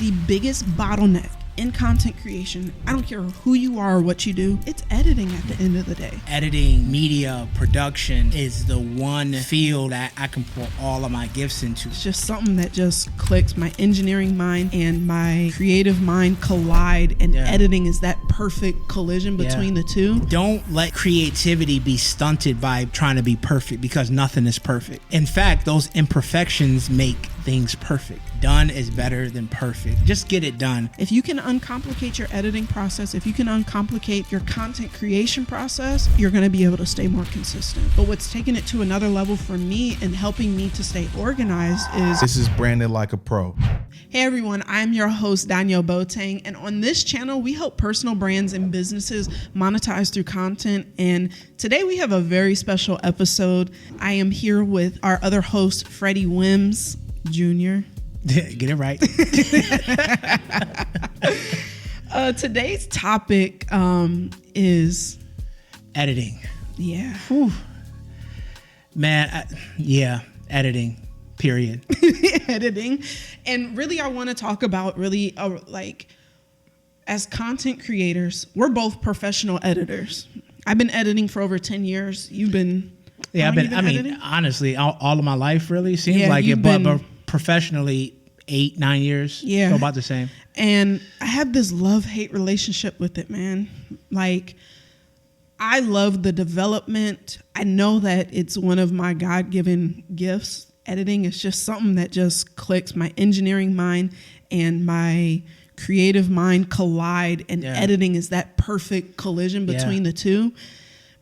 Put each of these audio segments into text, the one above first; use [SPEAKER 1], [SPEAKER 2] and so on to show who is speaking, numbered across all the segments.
[SPEAKER 1] the biggest bottleneck in content creation, I don't care who you are or what you do, it's editing at the end of the day.
[SPEAKER 2] Editing, media, production is the one field that I can pour all of my gifts into.
[SPEAKER 1] It's just something that just clicks. My engineering mind and my creative mind collide, and editing is that perfect collision between the two.
[SPEAKER 2] Don't let creativity be stunted by trying to be perfect, because nothing is perfect. In fact, those imperfections make things perfect. Done is better than perfect. Just get it done.
[SPEAKER 1] If you can uncomplicate your editing process, if you can uncomplicate your content creation process, you're going to be able to stay more consistent. But what's taking it to another level for me and helping me to stay organized is...
[SPEAKER 3] This is branded like a pro.
[SPEAKER 1] Hey everyone, I'm your host, Donielle Boateng, and on this channel, we help personal brands and businesses monetize through content. And today we have a very special episode. I am here with our other host, Freddie Wims Jr.
[SPEAKER 2] Get it right.
[SPEAKER 1] Today's topic is
[SPEAKER 2] editing.
[SPEAKER 1] Yeah.
[SPEAKER 2] Whew. Man, editing, period.
[SPEAKER 1] Editing. And really, I want to talk about as content creators, we're both professional editors. I've been editing for over 10 years. You've been...
[SPEAKER 2] Yeah, honestly, all of my life really seems like it, but professionally, 8-9 years.
[SPEAKER 1] Yeah.
[SPEAKER 2] So about the same.
[SPEAKER 1] And I have this love-hate relationship with it, man. Like, I love the development. I know that it's one of my God-given gifts. Editing is just something that just clicks. My engineering mind and my creative mind collide, and editing is that perfect collision between the two.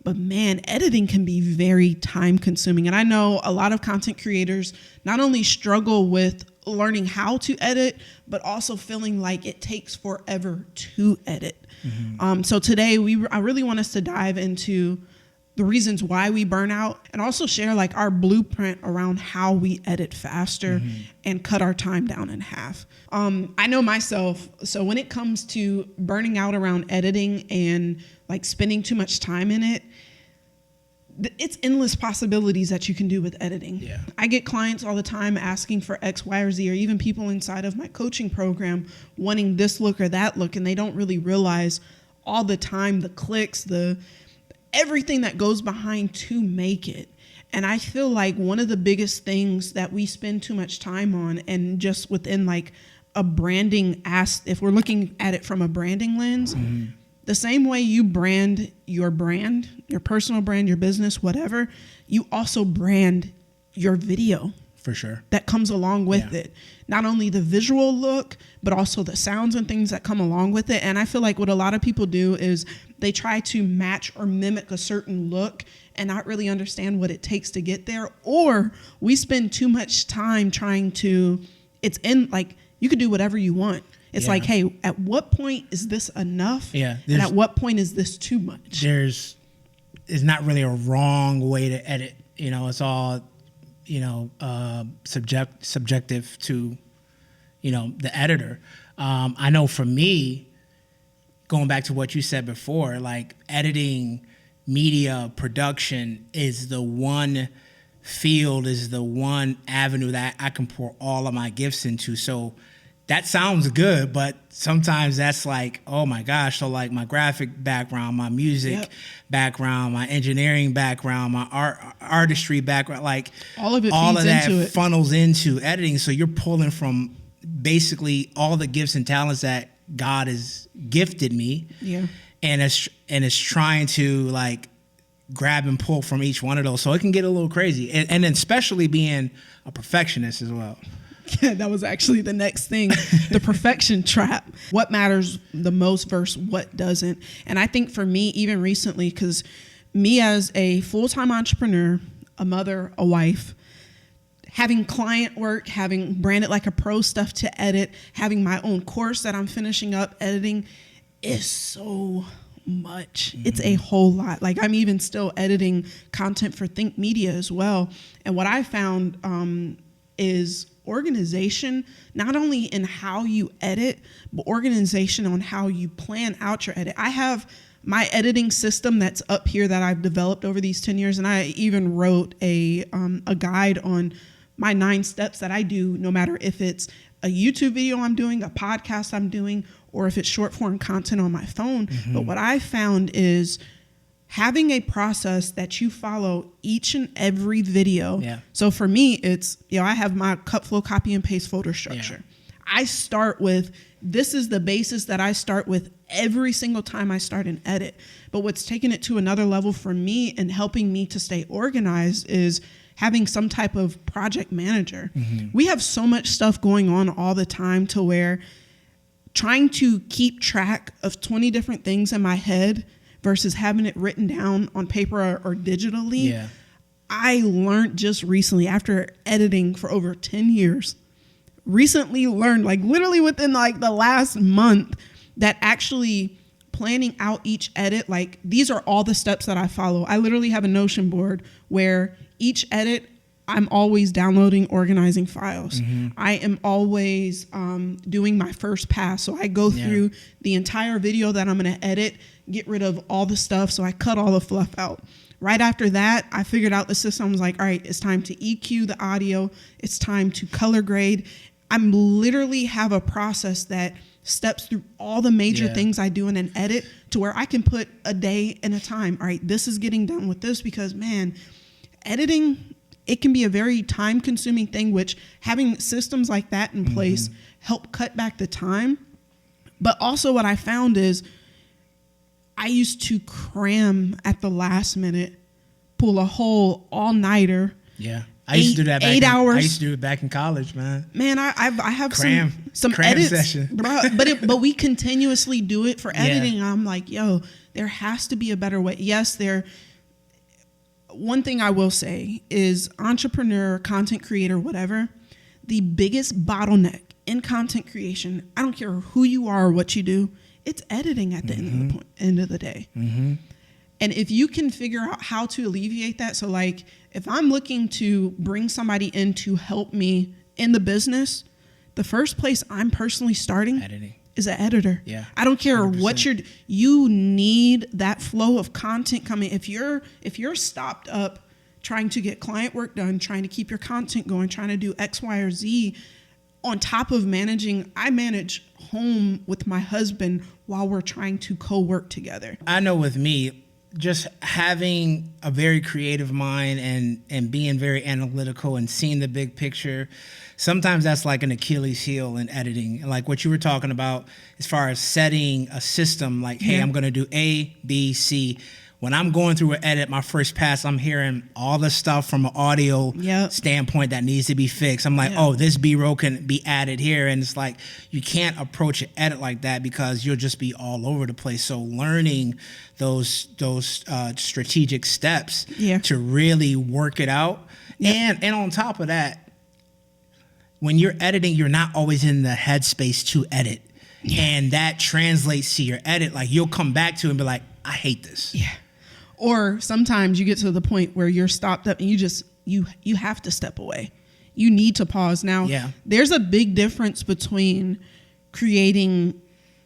[SPEAKER 1] But man, editing can be very time consuming. And I know a lot of content creators not only struggle with learning how to edit, but also feeling like it takes forever to edit. Mm-hmm. So today I really want us to dive into the reasons why we burn out, and also share like our blueprint around how we edit faster and cut our time down in half. I know myself. So when it comes to burning out around editing and like spending too much time in it, it's endless possibilities that you can do with editing. Yeah. I get clients all the time asking for X, Y, or Z, or even people inside of my coaching program wanting this look or that look, and they don't really realize all the time, the clicks, everything that goes behind to make it. And I feel like one of the biggest things that we spend too much time on, and just within like a branding if we're looking at it from a branding lens, the same way you brand, your personal brand, your business, whatever, you also brand your video.
[SPEAKER 2] For sure.
[SPEAKER 1] That comes along with it. Not only the visual look, but also the sounds and things that come along with it. And I feel like what a lot of people do is they try to match or mimic a certain look and not really understand what it takes to get there. Or we spend too much time trying to, you could do whatever you want. It's like, hey, at what point is this enough? Yeah. And at what point is this too much?
[SPEAKER 2] It's not really a wrong way to edit. It's all, subjective to, the editor. I know for me, going back to what you said before, like editing, media, production is the one field, is the one avenue that I can pour all of my gifts into. So that sounds good, but sometimes that's like, oh my gosh. So like my graphic background, my music background, my engineering background, my artistry background, like all of that funnels into editing. So you're pulling from basically all the gifts and talents that God has gifted me. Yeah. And it's trying to like grab and pull from each one of those. So it can get a little crazy. And then especially being a perfectionist as well.
[SPEAKER 1] Yeah, that was actually the next thing, the perfection trap. What matters the most versus what doesn't. And I think for me, even recently, because me as a full-time entrepreneur, a mother, a wife, having client work, having branded like a pro stuff to edit, having my own course that I'm finishing up editing is so much. It's a whole lot. Like I'm even still editing content for Think Media as well. And what I found is organization, not only in how you edit, but organization on how you plan out your edit. I have my editing system that's up here that I've developed over these 10 years. And I even wrote a guide on my 9 steps that I do, no matter if it's a YouTube video I'm doing, a podcast I'm doing, or if it's short form content on my phone. But what I found is having a process that you follow each and every video.
[SPEAKER 2] Yeah.
[SPEAKER 1] So for me, it's, I have my cut flow, copy and paste folder structure. I start with, this is the basis that I start with every single time I start an edit. But what's taken it to another level for me and helping me to stay organized is having some type of project manager. We have so much stuff going on all the time to where trying to keep track of 20 different things in my head versus having it written down on paper or digitally. I learned just recently, after editing for over 10 years, recently learned, like literally within like the last month, that actually planning out each edit, like these are all the steps that I follow. I literally have a Notion board where each edit, I'm always downloading, organizing files. I am always doing my first pass. So I go through the entire video that I'm going to edit, get rid of all the stuff. So I cut all the fluff out. Right after that, I figured out the system. I was like, all right, it's time to EQ the audio. It's time to color grade. I'm literally have a process that steps through all the major things I do in an edit to where I can put a day and a time. All right, this is getting done with this, because man, editing, it can be a very time consuming thing, which having systems like that in place help cut back the time. But also what I found is I used to cram at the last minute, pull a whole all-nighter.
[SPEAKER 2] I used to do that.
[SPEAKER 1] 8 hours.
[SPEAKER 2] I used to do it back in college, man.
[SPEAKER 1] Man, I have some
[SPEAKER 2] cram
[SPEAKER 1] edits,
[SPEAKER 2] session.
[SPEAKER 1] bro. But we continuously do it for editing. I'm like, yo, there has to be a better way. Yes, one thing I will say is entrepreneur, content creator, whatever, the biggest bottleneck in content creation, I don't care who you are or what you do, it's editing at the end of the day. And if you can figure out how to alleviate that, so like if I'm looking to bring somebody in to help me in the business, the first place I'm personally starting is an editor. I don't care 100%. What you need that flow of content coming. If you're stopped up trying to get client work done, trying to keep your content going, trying to do X, Y, or Z, on top of I manage home with my husband while we're trying to co-work together.
[SPEAKER 2] I know with me, just having a very creative mind and being very analytical and seeing the big picture, sometimes that's like an Achilles heel in editing. Like what you were talking about as far as setting a system, like, hey, I'm going to do A, B, C. When I'm going through an edit, my first pass, I'm hearing all the stuff from an audio standpoint that needs to be fixed. I'm like, oh, this B-roll can be added here. And it's like, you can't approach an edit like that because you'll just be all over the place. So learning those strategic steps to really work it out. And on top of that, when you're editing, you're not always in the headspace to edit. And that translates to your edit. Like you'll come back to it and be like, I hate this.
[SPEAKER 1] Or sometimes you get to the point where you're stopped up and you have to step away. You need to pause. Now, there's a big difference between creating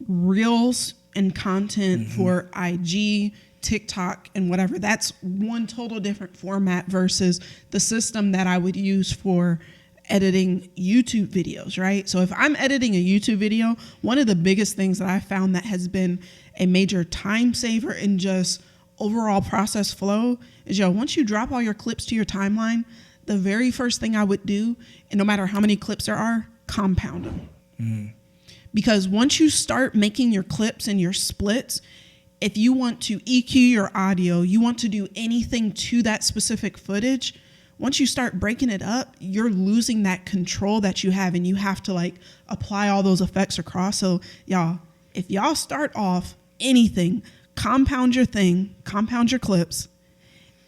[SPEAKER 1] reels and content for IG, TikTok, and whatever. That's one total different format versus the system that I would use for editing YouTube videos, right? So if I'm editing a YouTube video, one of the biggest things that I found that has been a major time saver and just overall process flow is, once you drop all your clips to your timeline, the very first thing I would do, and no matter how many clips there are, compound them. Because once you start making your clips and your splits, if you want to EQ your audio, you want to do anything to that specific footage, once you start breaking it up, you're losing that control that you have, and you have to like apply all those effects across. So if y'all start off anything, compound your thing, compound your clips,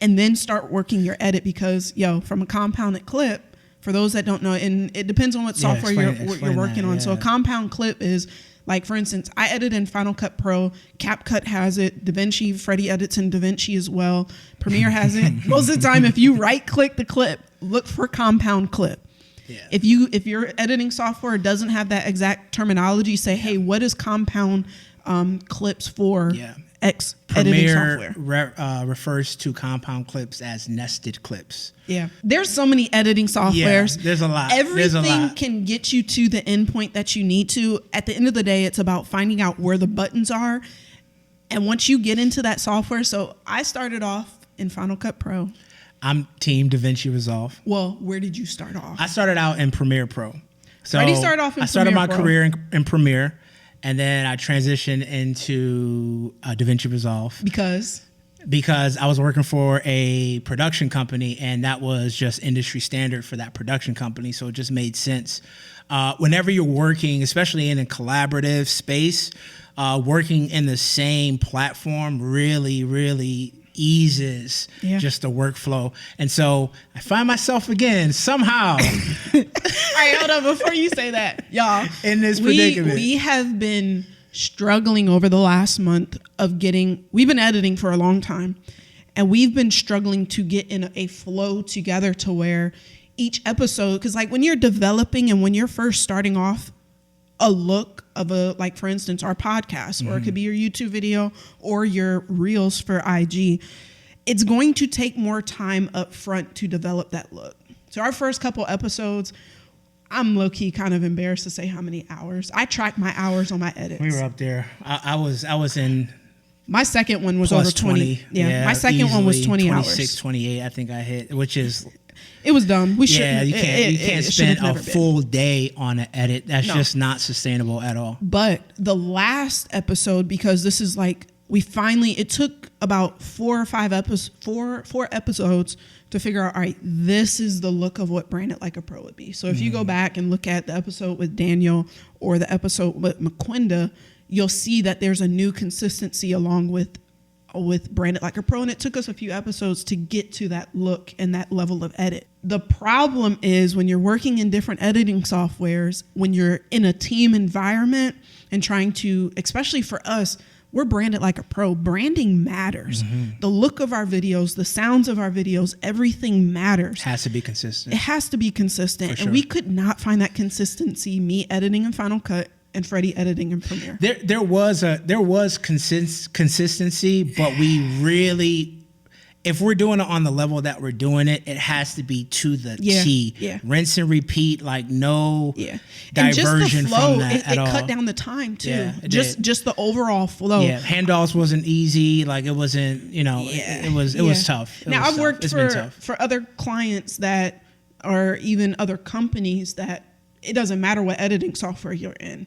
[SPEAKER 1] and then start working your edit, because from a compounded clip, for those that don't know, and it depends on what software you're working on. So a compound clip is like, for instance, I edit in Final Cut Pro, CapCut has it, DaVinci, Freddie edits in DaVinci as well, Premiere has it. Most of the time, if you right click the clip, look for compound clip. If your editing software doesn't have that exact terminology, say, hey, what is compound clips for? X editing
[SPEAKER 2] Premiere
[SPEAKER 1] software.
[SPEAKER 2] refers to compound clips as nested clips.
[SPEAKER 1] Yeah. There's so many editing softwares.
[SPEAKER 2] Yeah, there's a lot.
[SPEAKER 1] Everything can get you to the endpoint that you need to. At the end of the day, it's about finding out where the buttons are. And once you get into that software, so I started off in Final Cut Pro.
[SPEAKER 2] I'm Team DaVinci Resolve.
[SPEAKER 1] Well, where did you start off?
[SPEAKER 2] I started out in Premiere Pro. So
[SPEAKER 1] Freddie started off in
[SPEAKER 2] I started
[SPEAKER 1] Premiere
[SPEAKER 2] my
[SPEAKER 1] Pro.
[SPEAKER 2] career in Premiere, and then I transitioned into DaVinci Resolve because I was working for a production company, and that was just industry standard for that production company. So it just made sense. Whenever you're working, especially in a collaborative space, working in the same platform really eases just the workflow. And so I find myself again somehow.
[SPEAKER 1] All right, hold on. Before you say that, y'all,
[SPEAKER 2] in this predicament.
[SPEAKER 1] We have been struggling over the last month we've been editing for a long time, and we've been struggling to get in a flow together to where each episode, because like when you're developing and when you're first starting off a look of like for instance, our podcast, or it could be your YouTube video or your reels for IG, it's going to take more time up front to develop that look. So our first couple episodes, I'm low-key kind of embarrassed to say how many hours. I track my hours on my edits.
[SPEAKER 2] We were up there. I was in.
[SPEAKER 1] My second one was
[SPEAKER 2] plus
[SPEAKER 1] over 20. Yeah, my second one was 20
[SPEAKER 2] 26,
[SPEAKER 1] hours.
[SPEAKER 2] 28, I think I hit, which is.
[SPEAKER 1] It was dumb. We
[SPEAKER 2] Yeah,
[SPEAKER 1] shouldn't.
[SPEAKER 2] you can't spend a full day on an edit. That's
[SPEAKER 1] No.
[SPEAKER 2] just not sustainable at all.
[SPEAKER 1] But the last episode, because this is like, it took about 4 or 5 four episodes to figure out, all right, this is the look of what Branded Like a Pro would be. So if you go back and look at the episode with Daniel or the episode with McQuinda, you'll see that there's a new consistency along with Branded Like a Pro, and it took us a few episodes to get to that look and that level of edit. The problem is when you're working in different editing softwares, when you're in a team environment and trying to, especially for us, we're branded like a pro. Branding matters. The look of our videos, the sounds of our videos, everything matters.
[SPEAKER 2] Has to be consistent.
[SPEAKER 1] It has to be consistent.
[SPEAKER 2] For sure.
[SPEAKER 1] And we could not find that consistency, me editing in Final Cut and Freddie editing in Premiere.
[SPEAKER 2] There was consistency, but we really, if we're doing it on the level that we're doing it, it has to be to the T.
[SPEAKER 1] Yeah.
[SPEAKER 2] Rinse and repeat, like no
[SPEAKER 1] And just
[SPEAKER 2] diversion
[SPEAKER 1] the flow,
[SPEAKER 2] from that at all.
[SPEAKER 1] It cut down the time too.
[SPEAKER 2] Yeah, it
[SPEAKER 1] just the overall flow.
[SPEAKER 2] Yeah, handoffs wasn't easy. Like it wasn't, it was tough.
[SPEAKER 1] Now I've worked for other clients that are even other companies that it doesn't matter what editing software you're in.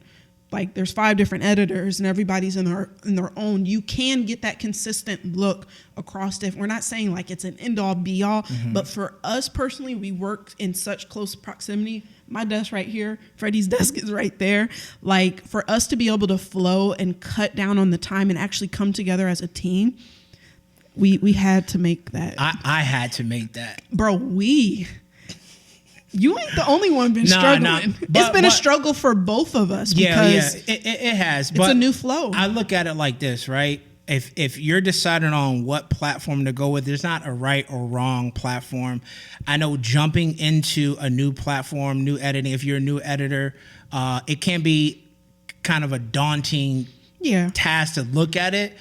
[SPEAKER 1] Like there's 5 different editors and everybody's in their own. You can get that consistent look across different. We're not saying like it's an end all be all, but for us personally, we work in such close proximity. My desk right here, Freddie's desk is right there. Like for us to be able to flow and cut down on the time and actually come together as a team, we had to make that.
[SPEAKER 2] I had to make that.
[SPEAKER 1] Bro, you ain't the only one been struggling. It's been a struggle for both of us because
[SPEAKER 2] it has.
[SPEAKER 1] It's a new flow.
[SPEAKER 2] I look at it like this, right? If you're deciding on what platform to go with, there's not a right or wrong platform. I know jumping into a new platform, new editing, if you're a new editor, it can be kind of a daunting task to look at it.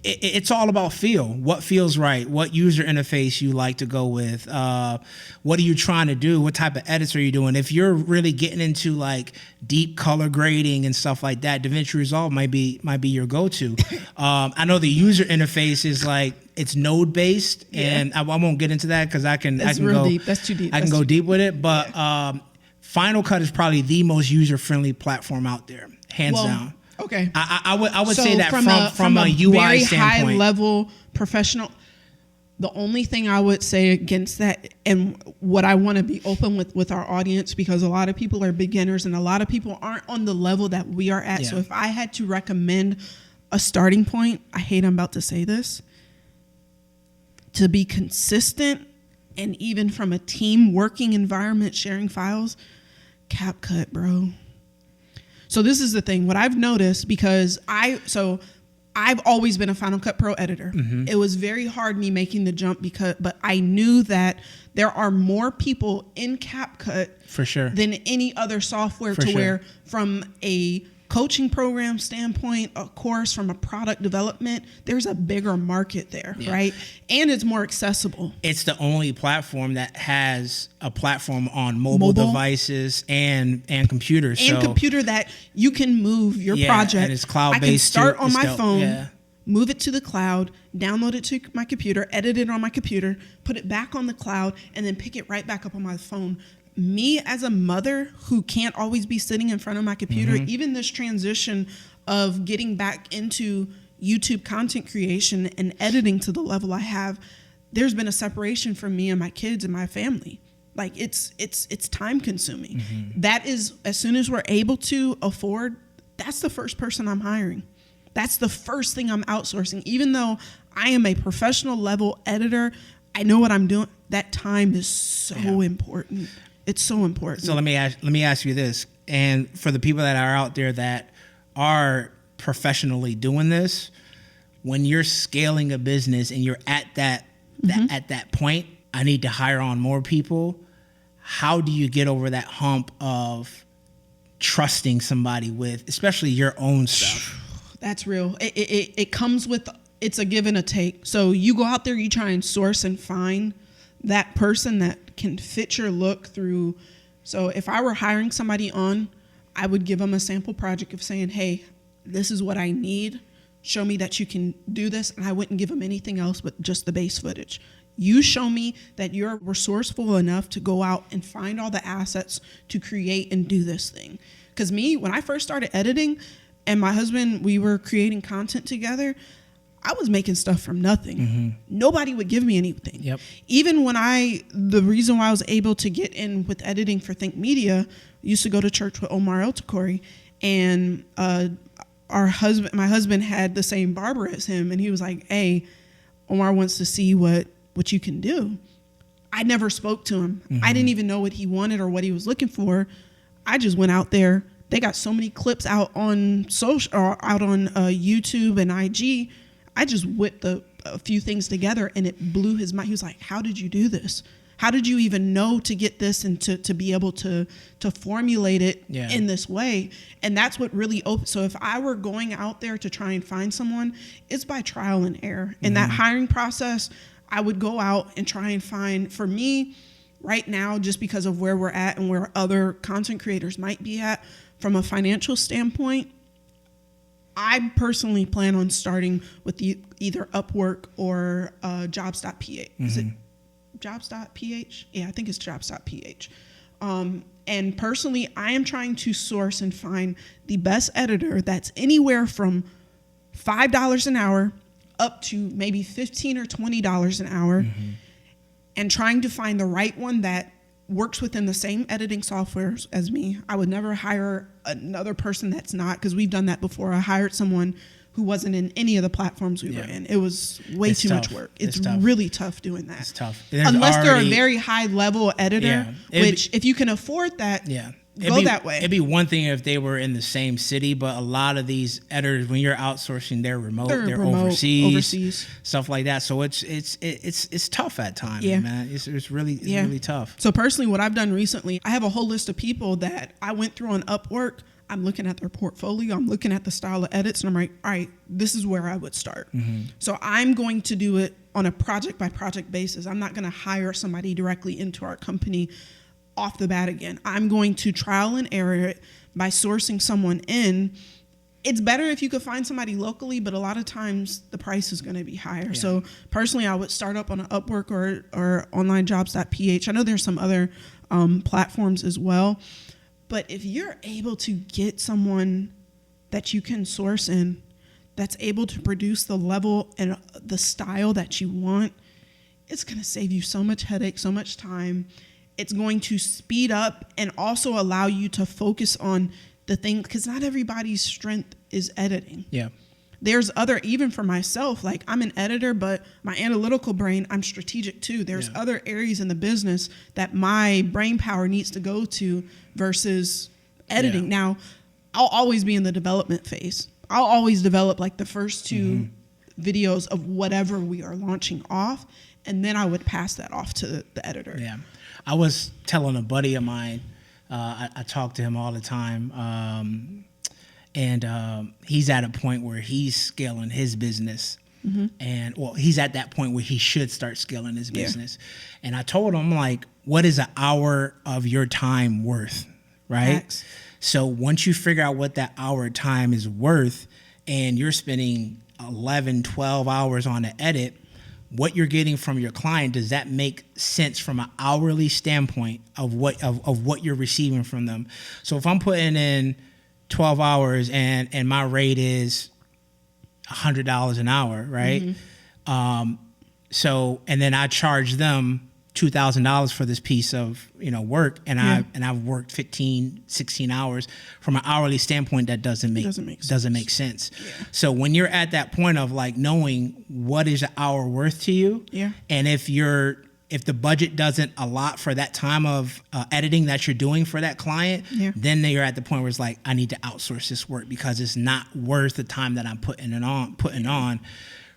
[SPEAKER 2] It's all about feel. What feels right? What user interface you like to go with? What are you trying to do? What type of edits are you doing? If you're really getting into like deep color grading and stuff like that, DaVinci Resolve might be your go-to. I know the user interface is like it's node based, and I won't get into that because I can go
[SPEAKER 1] deep. That's too deep.
[SPEAKER 2] I can go deep with it, but Final Cut is probably the most user friendly platform out there, hands down.
[SPEAKER 1] Okay.
[SPEAKER 2] I would say that from a UI
[SPEAKER 1] very
[SPEAKER 2] standpoint.
[SPEAKER 1] high level professional. The only thing I would say against that, and what I want to be open with our audience, because a lot of people are beginners and a lot of people aren't on the level that we are at. Yeah. So if I had to recommend a starting point, I hate I'm about to say this, to be consistent and even from a team working environment, sharing files, CapCut, bro. So this is the thing. What I've noticed, because I've always been a Final Cut Pro editor. It was very hard me making the jump but I knew that there are more people in CapCut
[SPEAKER 2] for sure
[SPEAKER 1] than any other software where from a coaching program standpoint, of course, from a product development, there's a bigger market there, right? And it's more accessible.
[SPEAKER 2] It's the only platform that has a platform on mobile devices and computers.
[SPEAKER 1] And computer that you can move your project.
[SPEAKER 2] And it's cloud-based.
[SPEAKER 1] I can start on my phone, move it to the cloud, download it to my computer, edit it on my computer, put it back on the cloud, and then pick it right back up on my phone. Me as a mother who can't always be sitting in front of my computer, even this transition of getting back into YouTube content creation and editing to the level I have, there's been a separation from me and my kids and my family. Like it's time consuming. That is, as soon as we're able to afford, that's the first person I'm hiring. That's the first thing I'm outsourcing. Even though I am a professional level editor, I know what I'm doing. That time is so important. It's so important.
[SPEAKER 2] So let me ask you this, and for the people that are out there that are professionally doing this, when you're scaling a business and you're at that point, I need to hire on more people. How do you get over that hump of trusting somebody with, especially your own stuff?
[SPEAKER 1] That's real. It comes with, it's a give and a take. So you go out there, you try and source and find that person that can fit your look through. So if I were hiring somebody on, I would give them a sample project of saying, hey, this is what I need. Show me that you can do this. And I wouldn't give them anything else but just the base footage. You show me that you're resourceful enough to go out and find all the assets to create and do this thing. Because me, when I first started editing and my husband, we were creating content together, I was making stuff from nothing. Nobody would give me anything.
[SPEAKER 2] Yep.
[SPEAKER 1] Even when the reason why I was able to get in with editing for Think Media, I used to go to church with Omar El-Takori, and my husband had the same barber as him, and he was like, hey, Omar wants to see what you can do. I never spoke to him. I didn't even know what he wanted or what he was looking for. I just went out there. They got so many clips out on social or out on YouTube and IG. I just whipped a few things together and it blew his mind. He was like, how did you do this? How did you even know to get this and to be able to formulate it in this way? And that's what really opened. So if I were going out there to try and find someone, it's by trial and error. In that hiring process, I would go out and try and find, for me right now, just because of where we're at and where other content creators might be at from a financial standpoint, I personally plan on starting with either Upwork or jobs.ph. Is it jobs.ph? Yeah, I think it's jobs.ph. And personally, I am trying to source and find the best editor that's anywhere from $5 an hour up to maybe $15 or $20 an hour, and trying to find the right one that works within the same editing software as me. I would never hire another person that's not, because we've done that before. I hired someone who wasn't in any of the platforms we were in. It was it's too much work. It's really tough doing that.
[SPEAKER 2] It's tough.
[SPEAKER 1] Unless they're a very high level editor, which if you can afford that, go that way.
[SPEAKER 2] It'd be one thing if they were in the same city, but a lot of these editors, when you're outsourcing, they're remote. They're overseas, stuff like that. So it's tough at times, man. It's really tough.
[SPEAKER 1] So personally, what I've done recently, I have a whole list of people that I went through on Upwork. I'm looking at their portfolio. I'm looking at the style of edits, and I'm like, all right, this is where I would start. So I'm going to do it on a project by project basis. I'm not going to hire somebody directly into our company off the bat again. I'm going to trial and error it by sourcing someone in. It's better if you could find somebody locally, but a lot of times the price is going to be higher. So personally, I would start up on an Upwork or onlinejobs.ph. I know there's some other platforms as well. But if you're able to get someone that you can source in, that's able to produce the level and the style that you want, it's going to save you so much headache, so much time. It's going to speed up and also allow you to focus on the thing, because not everybody's strength is editing. There's other, even for myself, like I'm an editor, but my analytical brain, I'm strategic too. There's other areas in the business that my brain power needs to go to versus editing. Now, I'll always be in the development phase. I'll always develop like the first two videos of whatever we are launching off, and then I would pass that off to the editor.
[SPEAKER 2] I was telling a buddy of mine, I talk to him all the time, and he's at a point where he's scaling his business. And he's at that point where he should start scaling his business. And I told him, like, what is an hour of your time worth, right? Facts. So once you figure out what that hour time is worth, and you're spending 11, 12 hours on an edit, what you're getting from your client, does that make sense from an hourly standpoint of what you're receiving from them? So if I'm putting in 12 hours and my rate is $100 an hour, right? So, and then I charge them $2,000 for this piece of, work, and I've worked 15, 16 hours. From an hourly standpoint, that doesn't make sense. Yeah. So when you're at that point of like knowing what is an hour worth to you, and if the budget doesn't allot for that time of editing that you're doing for that client, then you're at the point where it's like, I need to outsource this work because it's not worth the time that I'm putting on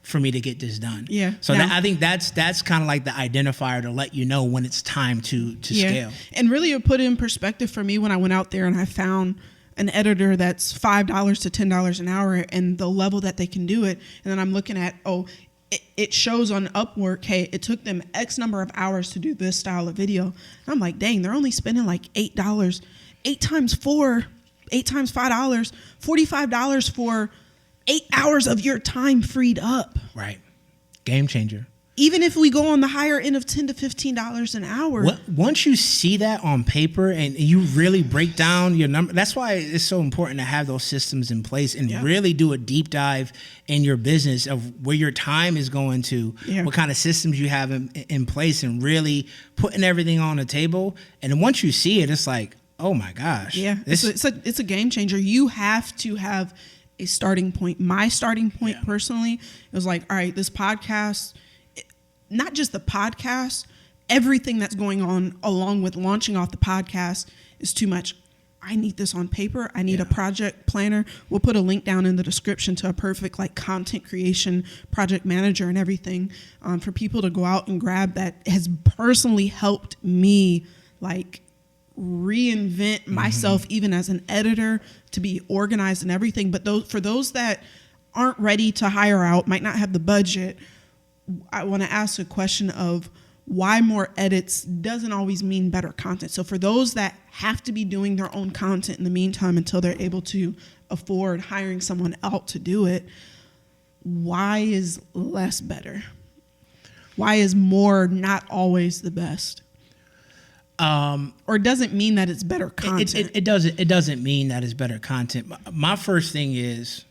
[SPEAKER 2] for me to get this done. Yeah. So I think that's kind of like the identifier to let you know when it's time to scale.
[SPEAKER 1] And really it put in perspective for me when I went out there and I found an editor that's $5 to $10 an hour and the level that they can do it. And then I'm looking at, it shows on Upwork, hey, it took them X number of hours to do this style of video. And I'm like, dang, they're only spending like $8. 8 times 4, 8 times $5, $45 for 8 hours of your time freed up.
[SPEAKER 2] Right. Game changer.
[SPEAKER 1] Even if we go on the higher end of $10 to $15 an hour.
[SPEAKER 2] Once you see that on paper and you really break down your number, that's why it's so important to have those systems in place and really do a deep dive in your business of where your time is going to, what kind of systems you have in place, and really putting everything on the table. And then once you see it, it's like, oh my gosh. Yeah,
[SPEAKER 1] it's a game changer. You have to have a starting point. My starting point personally was like, all right, this podcast, not just the podcast, everything that's going on along with launching off the podcast is too much. I need this on paper. I need a project planner. We'll put a link down in the description to a perfect like content creation project manager and everything for people to go out and grab. That has personally helped me like reinvent myself even as an editor, to be organized and everything. But for those that aren't ready to hire out, might not have the budget, I want to ask a question of why more edits doesn't always mean better content. So for those that have to be doing their own content in the meantime until they're able to afford hiring someone out to do it, why is less better? Why is more not always the best? Or does it mean that it's better content?
[SPEAKER 2] It doesn't mean that it's better content. My first thing is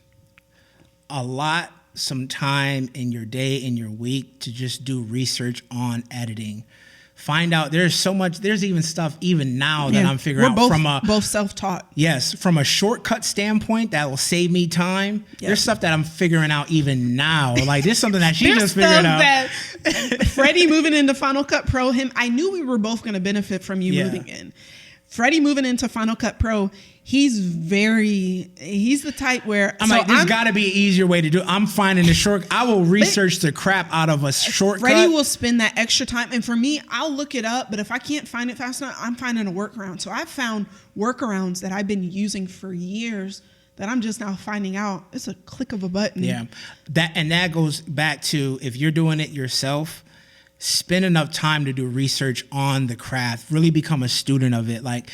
[SPEAKER 2] allot some time in your day, in your week, to just do research on editing. Find out, there's even stuff even now that I'm figuring out
[SPEAKER 1] both self-taught.
[SPEAKER 2] Yes, from a shortcut standpoint that will save me time. Yep. There's stuff that I'm figuring out even now. Like there's something that she just figured out. That
[SPEAKER 1] Freddie moving into Final Cut Pro, I knew we were both going to benefit from you moving in. Freddie moving into Final Cut Pro, he's the type where
[SPEAKER 2] there's got to be an easier way to do it. I'm finding the short. I will research the crap out of a shortcut.
[SPEAKER 1] Freddie will spend that extra time, and for me, I'll look it up. But if I can't find it fast enough, I'm finding a workaround. So I've found workarounds that I've been using for years that I'm just now finding out. It's a click of a button.
[SPEAKER 2] Yeah, that goes back to, if you're doing it yourself, spend enough time to do research on the craft, really become a student of it. Like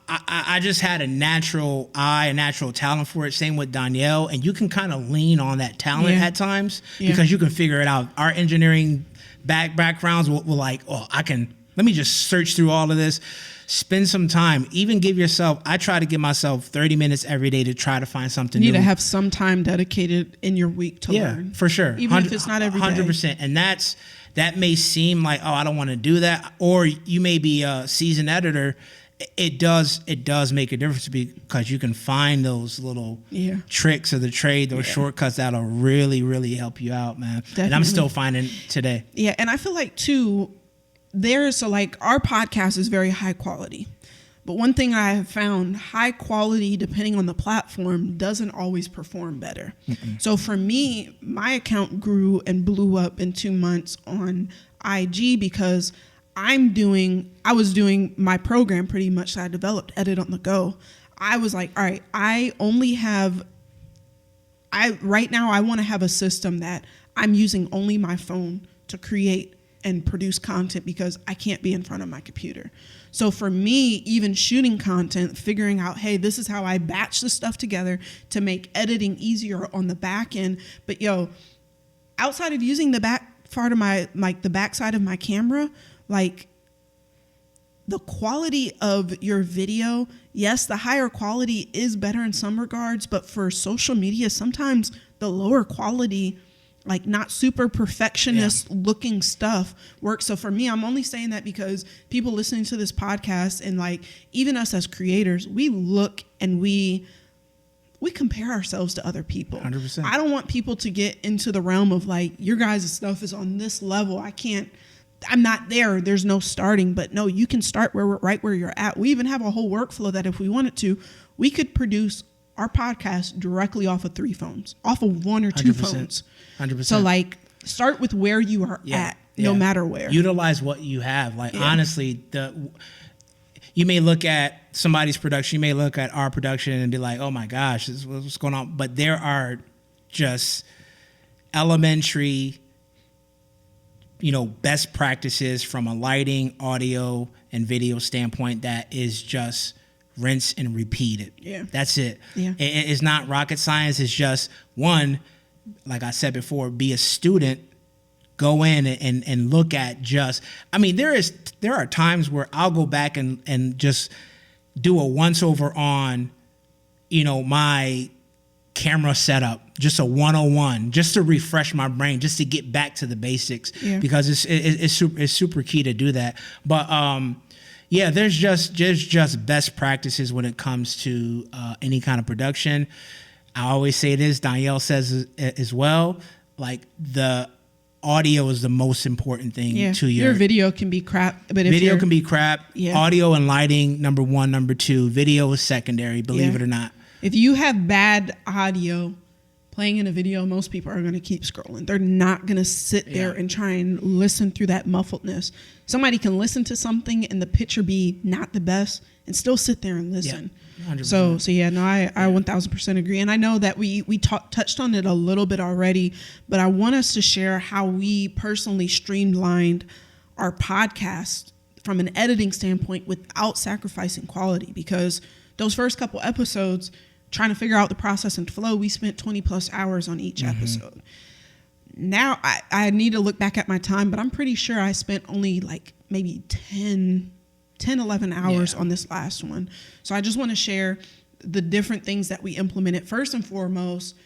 [SPEAKER 2] I just had a natural talent for it. Same with Donielle. And you can kind of lean on that talent at times because you can figure it out. Our engineering backgrounds will like, let me just search through all of this. Spend some time. Even give yourself, I try to give myself 30 minutes every day to try to find something new.
[SPEAKER 1] You need to have some time dedicated in your week to learn.
[SPEAKER 2] Yeah, for sure.
[SPEAKER 1] Even if it's not every day.
[SPEAKER 2] 100%. And that may seem like, I don't want to do that. Or you may be a seasoned editor. It does make a difference because you can find those little tricks of the trade, those shortcuts that'll really, really help you out, man. Definitely. And I'm still finding today.
[SPEAKER 1] Yeah, and I feel like too, our podcast is very high quality. But one thing I have found, high quality, depending on the platform, doesn't always perform better. Mm-mm. So for me, my account grew and blew up in 2 months on IG because I was doing my program pretty much that I developed, Edit on the Go. I was like, all right, right now I want to have a system that I'm using only my phone to create and produce content because I can't be in front of my computer. So for me, even shooting content, figuring out, hey, this is how I batch the stuff together to make editing easier on the back end. But outside of using the back part of the backside of my camera, like the quality of your video, yes, the higher quality is better in some regards, but for social media, sometimes the lower quality, like not super perfectionist looking stuff works. So for me, I'm only saying that because people listening to this podcast and like even us as creators, we look and we compare ourselves to other people.
[SPEAKER 2] 100%.
[SPEAKER 1] I don't want people to get into the realm of like, your guys' stuff is on this level. I'm not there. There's no starting, but no, you can start right where you're at. We even have a whole workflow that if we wanted to, we could produce our podcast directly off of 3 phones, off of 1 or 2 phones.
[SPEAKER 2] 100%.
[SPEAKER 1] So like start with where you are at, no matter where.
[SPEAKER 2] Utilize what you have. Like honestly, you may look at somebody's production, you may look at our production and be like, oh my gosh, this is what's going on. But there are just elementary, best practices from a lighting, audio, and video standpoint that is just rinse and repeat it. Yeah. That's it. Yeah. It's not rocket science. It's just one, like I said before, be a student, go in and look at there are times where I'll go back and just do a once over on, my camera setup, just a 101, just to refresh my brain, just to get back to the basics, because it's super key to do that. But there's just best practices when it comes to any kind of production. I always say this, Donielle says as well, like the audio is the most important thing to your
[SPEAKER 1] video can be crap, but
[SPEAKER 2] video can be crap. Audio and lighting, number 1, number 2, video is secondary, believe it or not.
[SPEAKER 1] If you have bad audio playing in a video, most people are going to keep scrolling. They're not going to sit there and try and listen through that muffledness. Somebody can listen to something and the picture be not the best and still sit there and listen.
[SPEAKER 2] 100%.
[SPEAKER 1] I 1000% agree. And I know that we touched on it a little bit already, but I want us to share how we personally streamlined our podcast from an editing standpoint without sacrificing quality, because those first couple episodes, trying to figure out the process and flow, we spent 20 plus hours on each episode. Now I need to look back at my time, but I'm pretty sure I spent only like maybe 10, 11 hours on this last one. So I just want to share the different things that we implemented. First and foremost,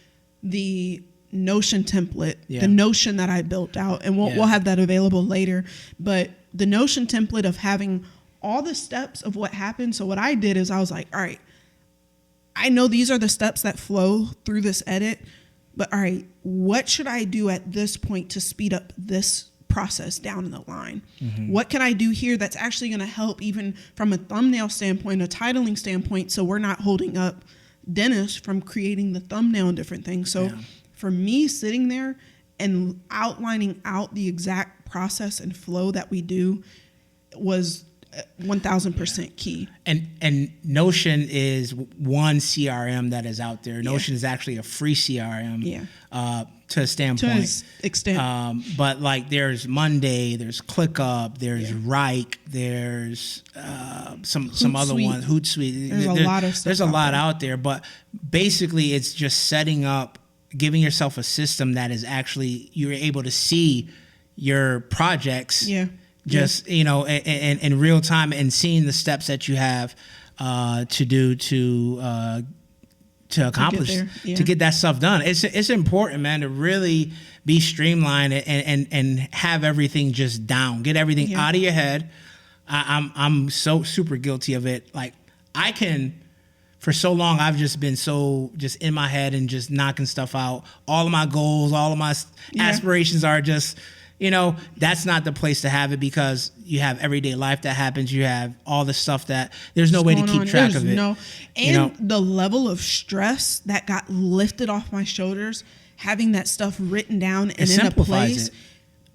[SPEAKER 1] the Notion template, the Notion that I built out, and we'll have that available later. But the Notion template of having all the steps of what happened. So what I did is I was like, all right, I know these are the steps that flow through this edit, but all right, what should I do at this point to speed up this process down the line? What can I do here that's actually going to help even from a thumbnail standpoint, a titling standpoint, so we're not holding up Dennis from creating the thumbnail and different things. So for me, sitting there and outlining out the exact process and flow that we do was 1000% key.
[SPEAKER 2] And Notion is one CRM that is out there. Notion is actually a free CRM to a standpoint.
[SPEAKER 1] To an extent.
[SPEAKER 2] But like there's Monday, there's ClickUp, there's Rike, there's some other ones, Hootsuite.
[SPEAKER 1] There's a lot of stuff.
[SPEAKER 2] There's a lot out there, but basically it's just setting up, giving yourself a system that is actually, you're able to see your projects just in real time and seeing the steps that you have to do to accomplish to get that stuff done. It's important, man, to really be streamlined and have everything just down, get everything out of your head. I'm so super guilty of it. Like I can, for so long, I've just been so just in my head and just knocking stuff out. All of my goals, all of my aspirations are just, that's not the place to have it, because you have everyday life that happens. You have all the stuff that there's no way to keep track of it.
[SPEAKER 1] The level of stress that got lifted off my shoulders, having that stuff written down and in a place.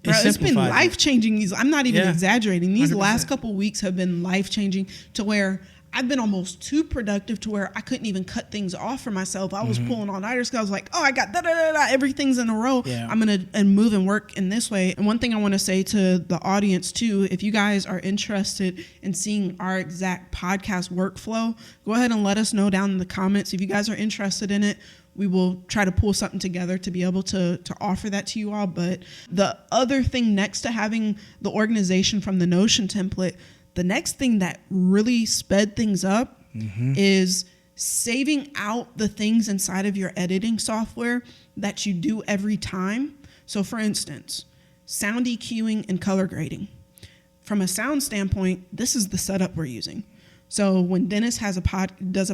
[SPEAKER 1] It's been life-changing. I'm not even exaggerating. These 100%. Last couple weeks have been life-changing to where I've been almost too productive to where I couldn't even cut things off for myself. I was pulling all-nighters because I was like, oh, I got da-da-da-da, everything's in a row.
[SPEAKER 2] Yeah.
[SPEAKER 1] I'm going to move and work in this way. And one thing I want to say to the audience too, if you guys are interested in seeing our exact podcast workflow, go ahead and let us know down in the comments. If you guys are interested in it, we will try to pull something together to be able to offer that to you all. But the other thing next to having the organization from the Notion template, the next thing that really sped things up is saving out the things inside of your editing software that you do every time. So for instance, sound EQing and color grading. From a sound standpoint, this is the setup we're using. So when Dennis does a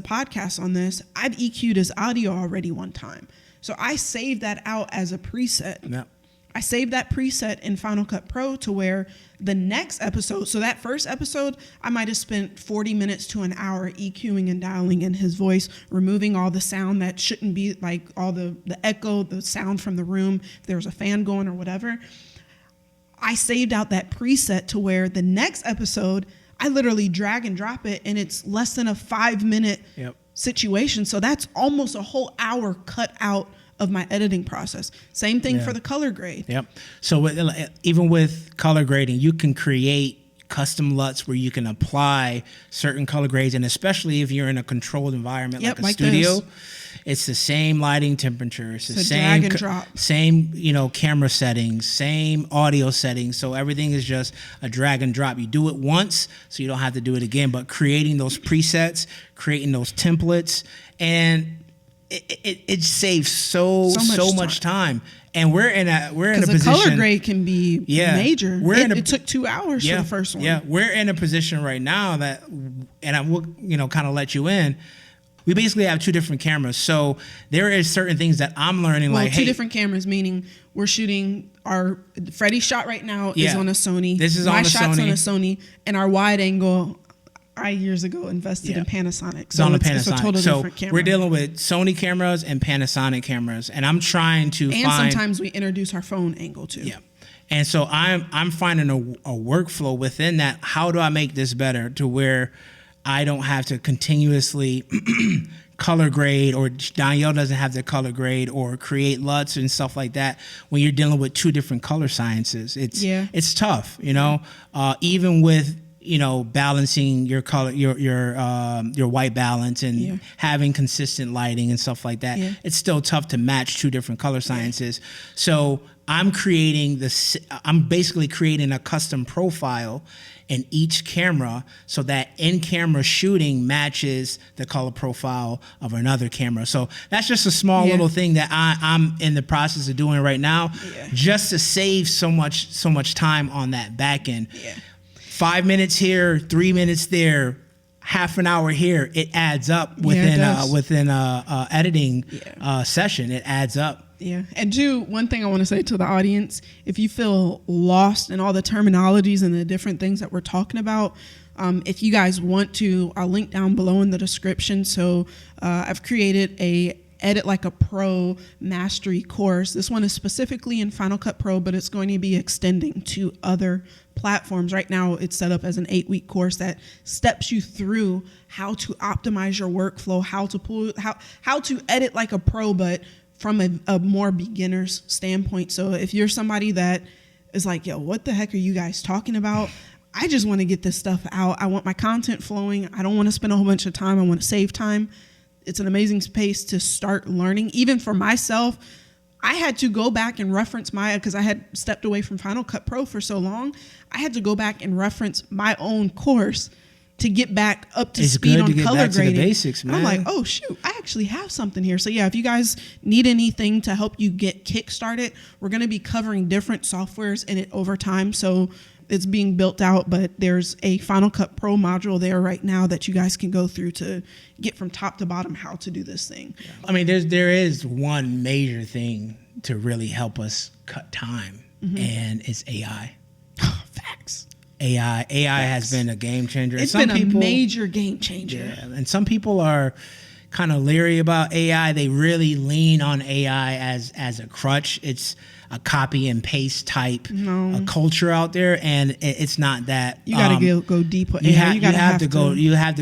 [SPEAKER 1] podcast on this, I've EQ'd his audio already one time. So I saved that out as a preset.
[SPEAKER 2] Yep.
[SPEAKER 1] I saved that preset in Final Cut Pro to where the next episode, so that first episode, I might have spent 40 minutes to an hour EQing and dialing in his voice, removing all the sound that shouldn't be, like all the echo, the sound from the room, if there was a fan going or whatever. I saved out that preset to where the next episode, I literally drag and drop it, and it's less than a 5-minute situation. So that's almost a whole hour cut out of my editing process. Same thing for the color grade.
[SPEAKER 2] Yep. So even with color grading, you can create custom LUTs where you can apply certain color grades, and especially if you're in a controlled environment like a studio, it's the same lighting temperature, it's the same
[SPEAKER 1] drag and drop.
[SPEAKER 2] Same, camera settings, same audio settings. So everything is just a drag and drop. You do it once, so you don't have to do it again. But creating those presets, creating those templates, and it saves so much time. And we're in a position.
[SPEAKER 1] The color grade can be major. It took 2 hours for the first one.
[SPEAKER 2] Yeah, we're in a position right now that, and I will kind of let you in. We basically have 2 different cameras, so there is certain things that I'm learning.
[SPEAKER 1] Well, 2 different cameras, meaning we're shooting our Freddie shot right now is on a Sony.
[SPEAKER 2] This is
[SPEAKER 1] my
[SPEAKER 2] on a
[SPEAKER 1] shot's
[SPEAKER 2] Sony.
[SPEAKER 1] on a Sony, and our wide angle. I years ago invested in Panasonic.
[SPEAKER 2] So it's a
[SPEAKER 1] total different camera.
[SPEAKER 2] We're dealing with Sony cameras and Panasonic cameras, and I'm trying to
[SPEAKER 1] find. And sometimes we introduce our phone angle too.
[SPEAKER 2] Yeah, and so I'm finding a workflow within that. How do I make this better to where I don't have to continuously color grade, or Donielle doesn't have to color grade or create LUTs and stuff like that when you're dealing with 2 different color sciences. It's tough, even with balancing your color, your white balance, and having consistent lighting and stuff like that. It's still tough to match 2 different color sciences. So I'm basically creating a custom profile in each camera so that in-camera shooting matches the color profile of another camera. So that's just a small little thing that I'm in the process of doing right now, just to save so much time on that back end. 5 minutes here, 3 minutes there, half an hour here. It adds up within editing session. It adds up.
[SPEAKER 1] Yeah. And one thing I want to say to the audience, if you feel lost in all the terminologies and the different things that we're talking about, if you guys want to, I'll link down below in the description. So I've created a Edit Like a Pro Mastery course. This one is specifically in Final Cut Pro, but it's going to be extending to other platforms. Right now, it's set up as an 8-week course that steps you through how to optimize your workflow, how to edit like a pro, but from a more beginner's standpoint. So if you're somebody that is like, yo, what the heck are you guys talking about? I just want to get this stuff out. I want my content flowing. I don't want to spend a whole bunch of time. I want to save time. It's an amazing space to start learning. Even for myself, I had to go back and reference because I had stepped away from Final Cut Pro for so long. I had to go back and reference my own course to get back up to speed on color grading.
[SPEAKER 2] To the basics, man.
[SPEAKER 1] I'm like, oh shoot, I actually have something here. So yeah, if you guys need anything to help you get kick-started, we're going to be covering different softwares in it over time. So it's being built out, but there's a Final Cut Pro module there right now that you guys can go through to get from top to bottom how to do this thing.
[SPEAKER 2] Yeah. I mean, there is one major thing to really help us cut time, and it's AI.
[SPEAKER 1] Facts.
[SPEAKER 2] AI has been a game changer.
[SPEAKER 1] It's been a major game changer.
[SPEAKER 2] Yeah, and some people are kind of leery about AI. They really lean on AI as a crutch. It's a copy and paste type a culture out there, and it's not that.
[SPEAKER 1] You got to go deep with AI.
[SPEAKER 2] You have to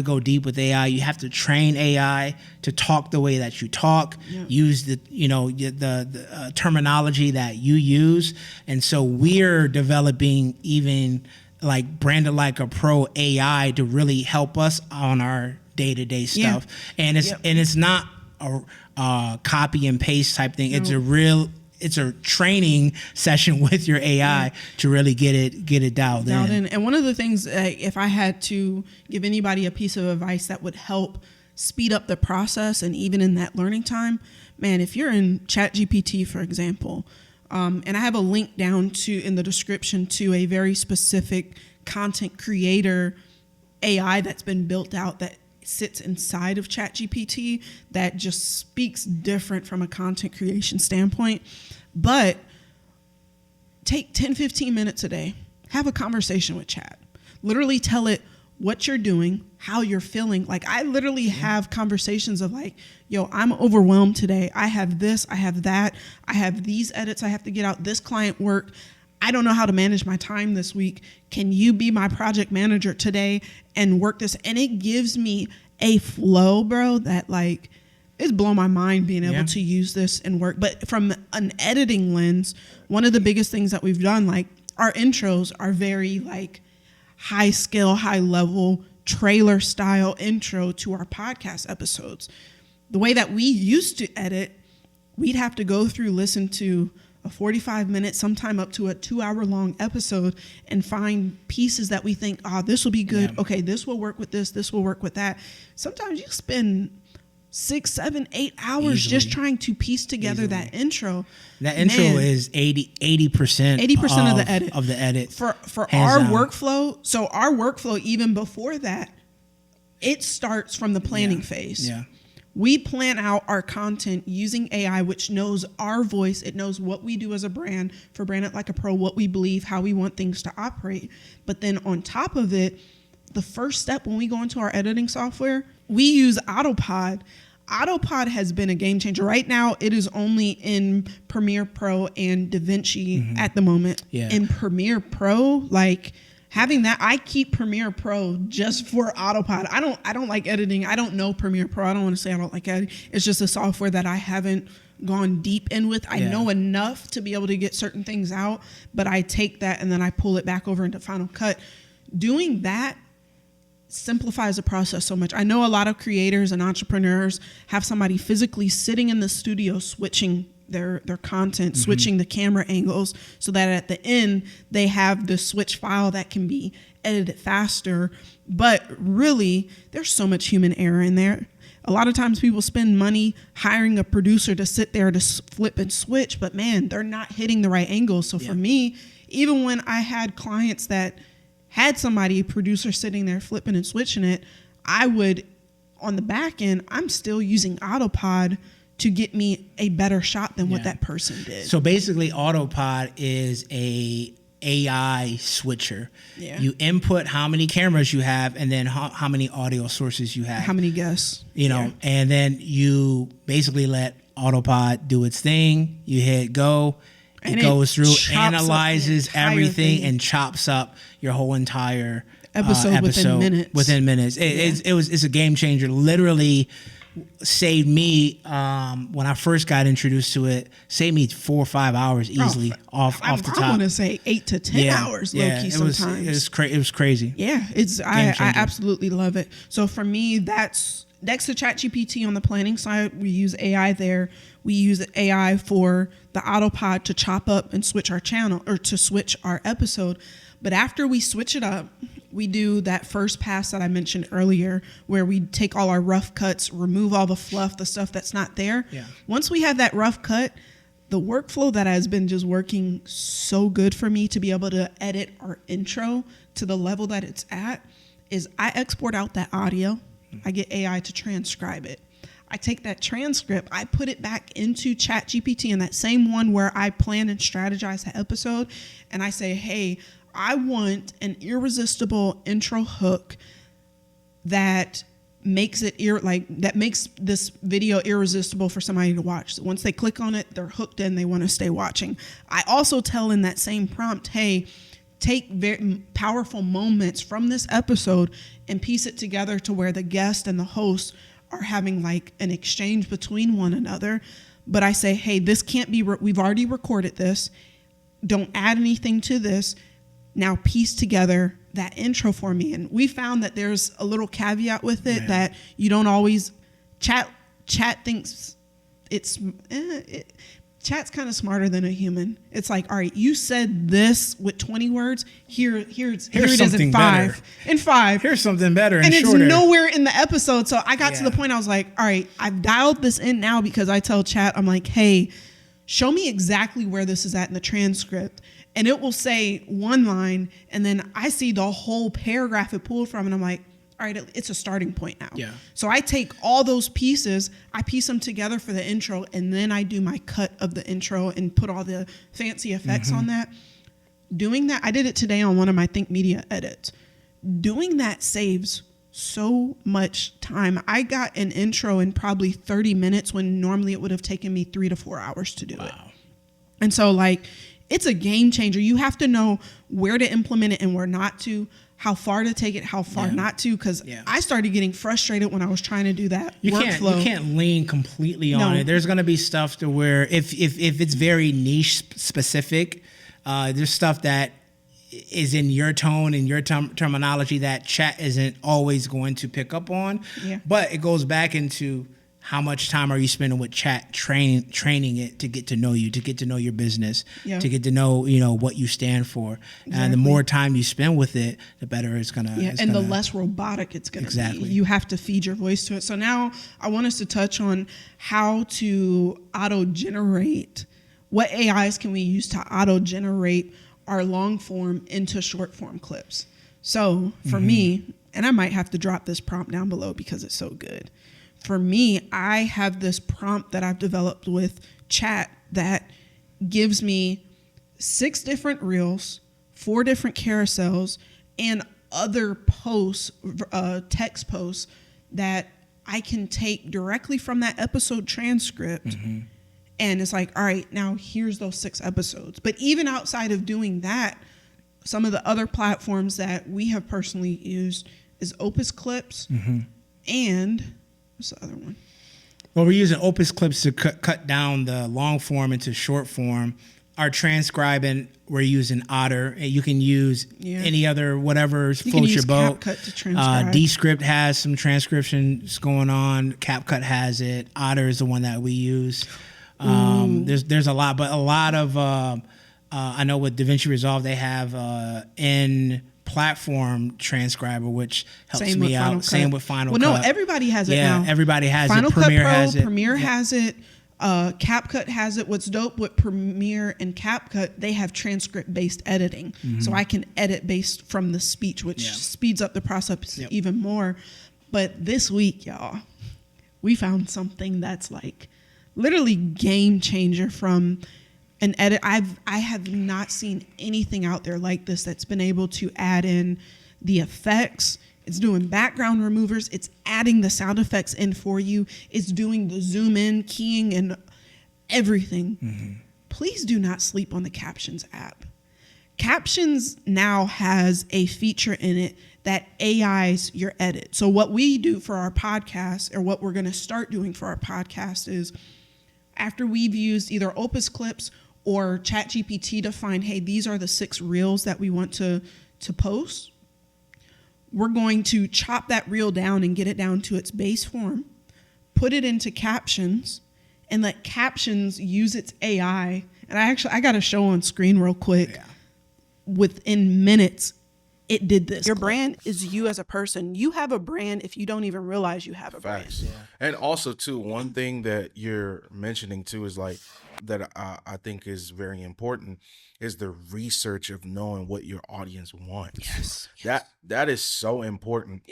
[SPEAKER 2] go deep with AI. You have to train AI to talk the way that you talk. Yeah. Use the the terminology that you use, and so we're developing even like Branded Like a Pro AI to really help us on our day-to-day stuff. And it's not a copy and paste type thing. No. It's a training session with your AI to really get it dialed in.
[SPEAKER 1] And one of the things, if I had to give anybody a piece of advice that would help speed up the process, and even in that learning time, man, if you're in ChatGPT, for example, and I have a link down in the description to a very specific content creator AI that's been built out that sits inside of ChatGPT that just speaks different from a content creation standpoint. But take 10, 15 minutes a day, have a conversation with Chat. Literally tell it what you're doing, how you're feeling. Like, I literally have conversations of like, yo, I'm overwhelmed today. I have this, I have that. I have these edits I have to get out, this client work. I don't know how to manage my time this week. Can you be my project manager today and work this? And it gives me a flow, bro, that like, it's blown my mind being able to use this and work. But from an editing lens, one of the biggest things that we've done, like our intros are very like high skill, high level trailer style intro to our podcast episodes. The way that we used to edit, we'd have to go through, listen to a 45-minute, sometime up to a 2-hour long episode and find pieces that we think, this will be good. Yeah. Okay, this will work with this will work with that. Sometimes you spend 6, 7, 8 hours just trying to piece together that intro.
[SPEAKER 2] That intro is 80%
[SPEAKER 1] of the edit. For our workflow, so our workflow, even before that, it starts from the planning phase. Yeah. We plan out our content using AI, which knows our voice. It knows what we do as a brand, for Branded Like a Pro, what we believe, how we want things to operate. But then on top of it, the first step when we go into our editing software, we use AutoPod. AutoPod has been a game changer. Right now, it is only in Premiere Pro and DaVinci at the moment. Yeah. In Premiere Pro, like, having that, I keep Premiere Pro just for AutoPod. I don't like editing. I don't know Premiere Pro. I don't want to say I don't like editing. It's just a software that I haven't gone deep in with. I know enough to be able to get certain things out, but I take that and then I pull it back over into Final Cut. Doing that simplifies the process so much. I know a lot of creators and entrepreneurs have somebody physically sitting in the studio switching their content, switching the camera angles, so that at the end they have the switch file that can be edited faster. But really, there's so much human error in there. A lot of times people spend money hiring a producer to sit there to flip and switch, but man, they're not hitting the right angles. So for me, even when I had clients that had somebody, a producer sitting there flipping and switching it, I would, on the back end, I'm still using AutoPod to get me a better shot than what that person did.
[SPEAKER 2] So basically, AutoPod is a AI switcher. Yeah. You input how many cameras you have, and then how many audio sources you have.
[SPEAKER 1] How many guests.
[SPEAKER 2] And then you basically let AutoPod do its thing. You hit go. It goes through, analyzes everything, and chops up your whole entire episode within minutes. It's a game changer. Literally saved me when I first got introduced to it. Saved me 4 or 5 hours easily off the top.
[SPEAKER 1] I want to say 8 to 10 hours. Low key sometimes.
[SPEAKER 2] It was crazy.
[SPEAKER 1] Yeah, I absolutely love it. So for me, that's next to ChatGPT on the planning side. We use AI there. We use AI for the AutoPod to chop up and switch our channel, or to switch our episode. But after we switch it up, we do that first pass that I mentioned earlier, where we take all our rough cuts, remove all the fluff, the stuff that's not there. Yeah. Once we have that rough cut, the workflow that has been just working so good for me to be able to edit our intro to the level that it's at is I export out that audio. I get AI to transcribe it. I take that transcript, I put it back into ChatGPT, in that same one where I plan and strategize the episode, and I say, hey, I want an irresistible intro hook that makes it that makes this video irresistible for somebody to watch. Once they click on it, they're hooked in, they want to stay watching. I also tell in that same prompt, hey, take very powerful moments from this episode and piece it together to where the guest and the host are having like an exchange between one another. But I say, hey, this can't be, we've already recorded this. Don't add anything to this. Now piece together that intro for me. And we found that there's a little caveat with it that you don't always, chat thinks chat's kind of smarter than a human. It's like, all right, you said this with 20 words. Here it is in 5.
[SPEAKER 2] Better.
[SPEAKER 1] In 5.
[SPEAKER 2] Here's something better and
[SPEAKER 1] it's
[SPEAKER 2] shorter.
[SPEAKER 1] Nowhere in the episode. So I got to the point, I was like, all right, I've dialed this in now because I tell chat, I'm like, hey, show me exactly where this is at in the transcript. And it will say one line, and then I see the whole paragraph it pulled from, and I'm like, all right, it's a starting point now.
[SPEAKER 2] Yeah.
[SPEAKER 1] So I take all those pieces, I piece them together for the intro, and then I do my cut of the intro and put all the fancy effects on that. Doing that, I did it today on one of my Think Media edits. Doing that saves so much time. I got an intro in probably 30 minutes when normally it would have taken me 3 to 4 hours to do it. And so like, it's a game changer. You have to know where to implement it and where not to, how far to take it, how far not to. Because I started getting frustrated when I was trying to do that workflow.
[SPEAKER 2] You can't lean completely on it. There's going to be stuff to where if it's very niche specific, there's stuff that is in your tone and your terminology that chat isn't always going to pick up on. Yeah. But it goes back into how much time are you spending with chat training it to get to know you, to get to know your business, to get to know, what you stand for. Exactly. And the more time you spend with it, the better it's going to
[SPEAKER 1] the less robotic it's going to be. You have to feed your voice to it. So now I want us to touch on how to auto-generate. What AIs can we use to auto-generate our long form into short form clips? So for me, and I might have to drop this prompt down below because it's so good. For me, I have this prompt that I've developed with chat that gives me 6 different reels, 4 different carousels, and other posts, text posts that I can take directly from that episode transcript. And it's like, all right, now here's those 6 episodes. But even outside of doing that, some of the other platforms that we have personally used is Opus Clips and... what's the other one?
[SPEAKER 2] Well, we're using Opus Clips to cut down the long form into short form. Our transcribing, we're using Otter. You can use any other, whatever floats your boat.
[SPEAKER 1] CapCut to transcribe.
[SPEAKER 2] Descript has some transcriptions going on. CapCut has it. Otter is the one that we use. There's a lot, but a lot of, I know with DaVinci Resolve, they have in platform transcriber, which helps me out. Same with Final Cut.
[SPEAKER 1] Well, no, everybody has it now.
[SPEAKER 2] Yeah, everybody has
[SPEAKER 1] Final
[SPEAKER 2] it.
[SPEAKER 1] Cut
[SPEAKER 2] Premiere
[SPEAKER 1] Pro,
[SPEAKER 2] has it.
[SPEAKER 1] Premiere has it. CapCut has it. What's dope with Premiere and CapCut, they have transcript-based editing. So I can edit based from the speech, which speeds up the process even more. But this week, y'all, we found something that's like literally game changer from an edit. I have not seen anything out there like this that's been able to add in the effects. It's doing background removers. It's adding the sound effects in for you. It's doing the zoom in, keying, and everything. Please do not sleep on the Captions app. Captions now has a feature in it that AIs your edit. So what we do for our podcast, or what we're going to start doing for our podcast, is after we've used either Opus Clips or ChatGPT to find, hey, these are the 6 reels that we want to post, we're going to chop that reel down and get it down to its base form, put it into Captions, and let Captions use its AI. And I got to show on screen real quick. Within minutes, it did this. Your brand is you as a person. You have a brand if you don't even realize you have a brand.
[SPEAKER 3] And also, too, one thing that you're mentioning, too, is like that I think is very important is the research of knowing what your audience wants. That is so important.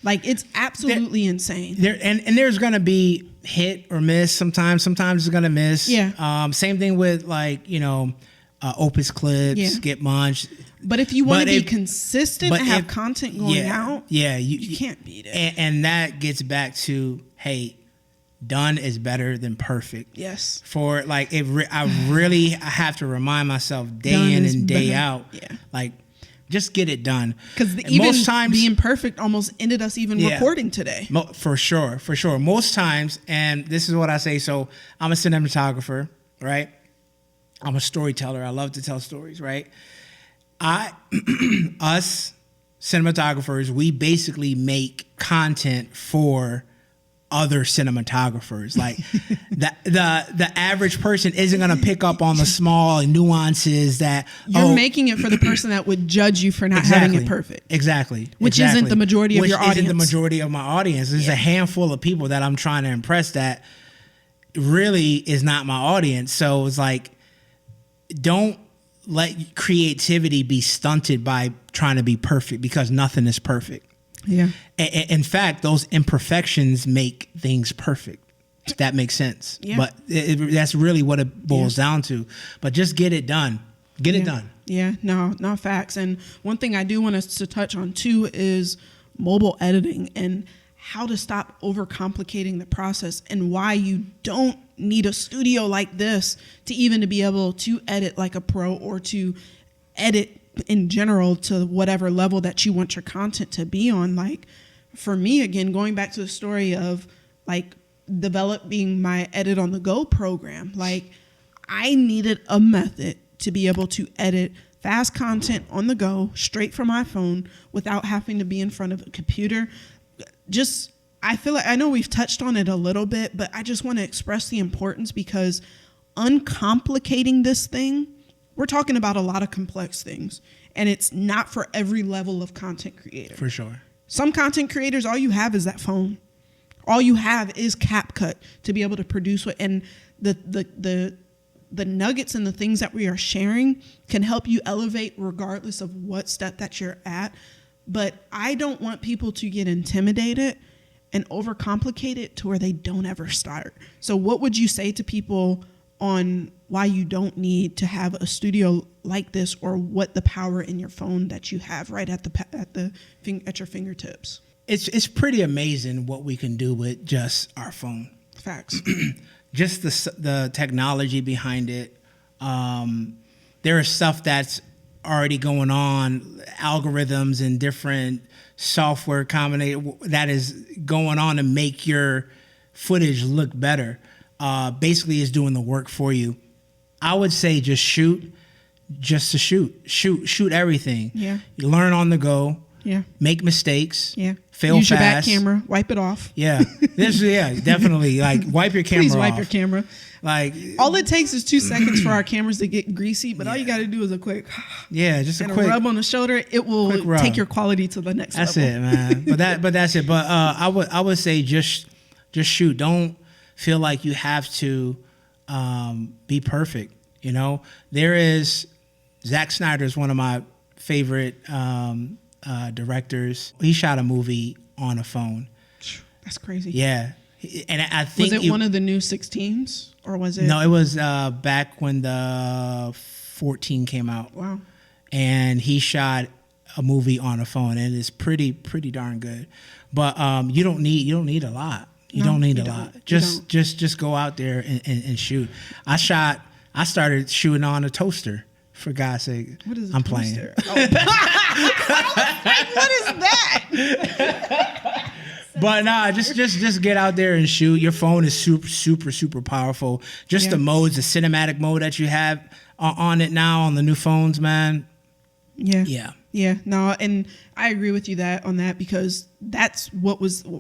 [SPEAKER 1] Like, it's absolutely insane.
[SPEAKER 2] And there's going to be hit or miss sometimes. Sometimes it's going to miss. Same thing with, like, Opus Clips, Get Munch.
[SPEAKER 1] But if you want to be consistent and have content going out, you can't beat it.
[SPEAKER 2] And that gets back to, hey, done is better than perfect.
[SPEAKER 1] Yes.
[SPEAKER 2] For like, I have to remind myself day in and day out, like, just get it done.
[SPEAKER 1] Because even most times, being perfect almost ended us even recording today.
[SPEAKER 2] For sure. Most times, and this is what I say. So I'm a cinematographer, right? I'm a storyteller. I love to tell stories, right? Us cinematographers, we basically make content for other cinematographers. Like the average person isn't going to pick up on the small nuances that
[SPEAKER 1] you're making it for the person that would judge you for not having it perfect.
[SPEAKER 2] Exactly.
[SPEAKER 1] Which isn't the majority of your audience.
[SPEAKER 2] Which isn't the majority of my audience. There's a handful of people that I'm trying to impress that really is not my audience. So it's like, don't let creativity be stunted by trying to be perfect, because nothing is perfect.
[SPEAKER 1] Yeah.
[SPEAKER 2] In fact, those imperfections make things perfect. If that makes sense. Yeah. But that's really what it boils down to. But just get it done. Get it done.
[SPEAKER 1] Yeah. No facts. And one thing I do want us to touch on too is mobile editing and how to stop overcomplicating the process and why you don't need a studio like this to even to be able to edit like a pro or to edit in general to whatever level that you want your content to be on. Like for me, again, going back to the story of like developing my edit on the go program, like I needed a method to be able to edit fast content on the go straight from my phone without having to be in front of a computer. Just, I feel like, I know we've touched on it a little bit, but I just want to express the importance, because uncomplicating this thing, we're talking about a lot of complex things, and it's not for every level of content creator.
[SPEAKER 2] For sure.
[SPEAKER 1] Some content creators, all you have is that phone. All you have is CapCut to be able to produce what, and the nuggets and the things that we are sharing can help you elevate regardless of what step that you're at. But I don't want people to get intimidated and overcomplicate it to where they don't ever start. So what would you say to people on why you don't need to have a studio like this, or what the power in your phone that you have right at your fingertips?
[SPEAKER 2] It's pretty amazing what we can do with just our phone.
[SPEAKER 1] Facts.
[SPEAKER 2] Just the technology behind it. There is stuff that's already going on, algorithms and different software combination that is going on to make your footage look better. Basically is doing the work for you. I would say just shoot everything.
[SPEAKER 1] Yeah.
[SPEAKER 2] You learn on the go.
[SPEAKER 1] Yeah.
[SPEAKER 2] Make mistakes.
[SPEAKER 1] Yeah.
[SPEAKER 2] Fail
[SPEAKER 1] Use
[SPEAKER 2] fast.
[SPEAKER 1] your back camera. Wipe it off.
[SPEAKER 2] Yeah. Definitely. Like wipe your camera
[SPEAKER 1] Please wipe
[SPEAKER 2] off.
[SPEAKER 1] your camera.
[SPEAKER 2] Like
[SPEAKER 1] all it takes is 2 seconds for our cameras to get greasy, but all you got to do is a quick
[SPEAKER 2] just
[SPEAKER 1] and
[SPEAKER 2] a quick
[SPEAKER 1] rub on the shoulder. It will take your quality to the next
[SPEAKER 2] level. That's it, man. but that's it. But I would say just shoot. Don't feel like you have to be perfect. You know, there is Zack Snyder is one of my favorite directors. He shot a movie on a phone.
[SPEAKER 1] That's crazy.
[SPEAKER 2] Yeah. And I think
[SPEAKER 1] was it one of the new 16s, or was it?
[SPEAKER 2] No, it was back when the 14 came out.
[SPEAKER 1] Wow.
[SPEAKER 2] And he shot a movie on a phone, and it's pretty darn good. But you don't need a lot. You don't need a lot. Just go out there and shoot. I started shooting on a toaster. For God's sake,
[SPEAKER 1] what is
[SPEAKER 2] I'm toaster?
[SPEAKER 1] Playing. What is that?
[SPEAKER 2] But nah, just get out there and shoot. Your phone is super powerful. Just the modes, the cinematic mode that you have on it now on the new phones, man.
[SPEAKER 1] Yeah. No, and I agree with you on that because that's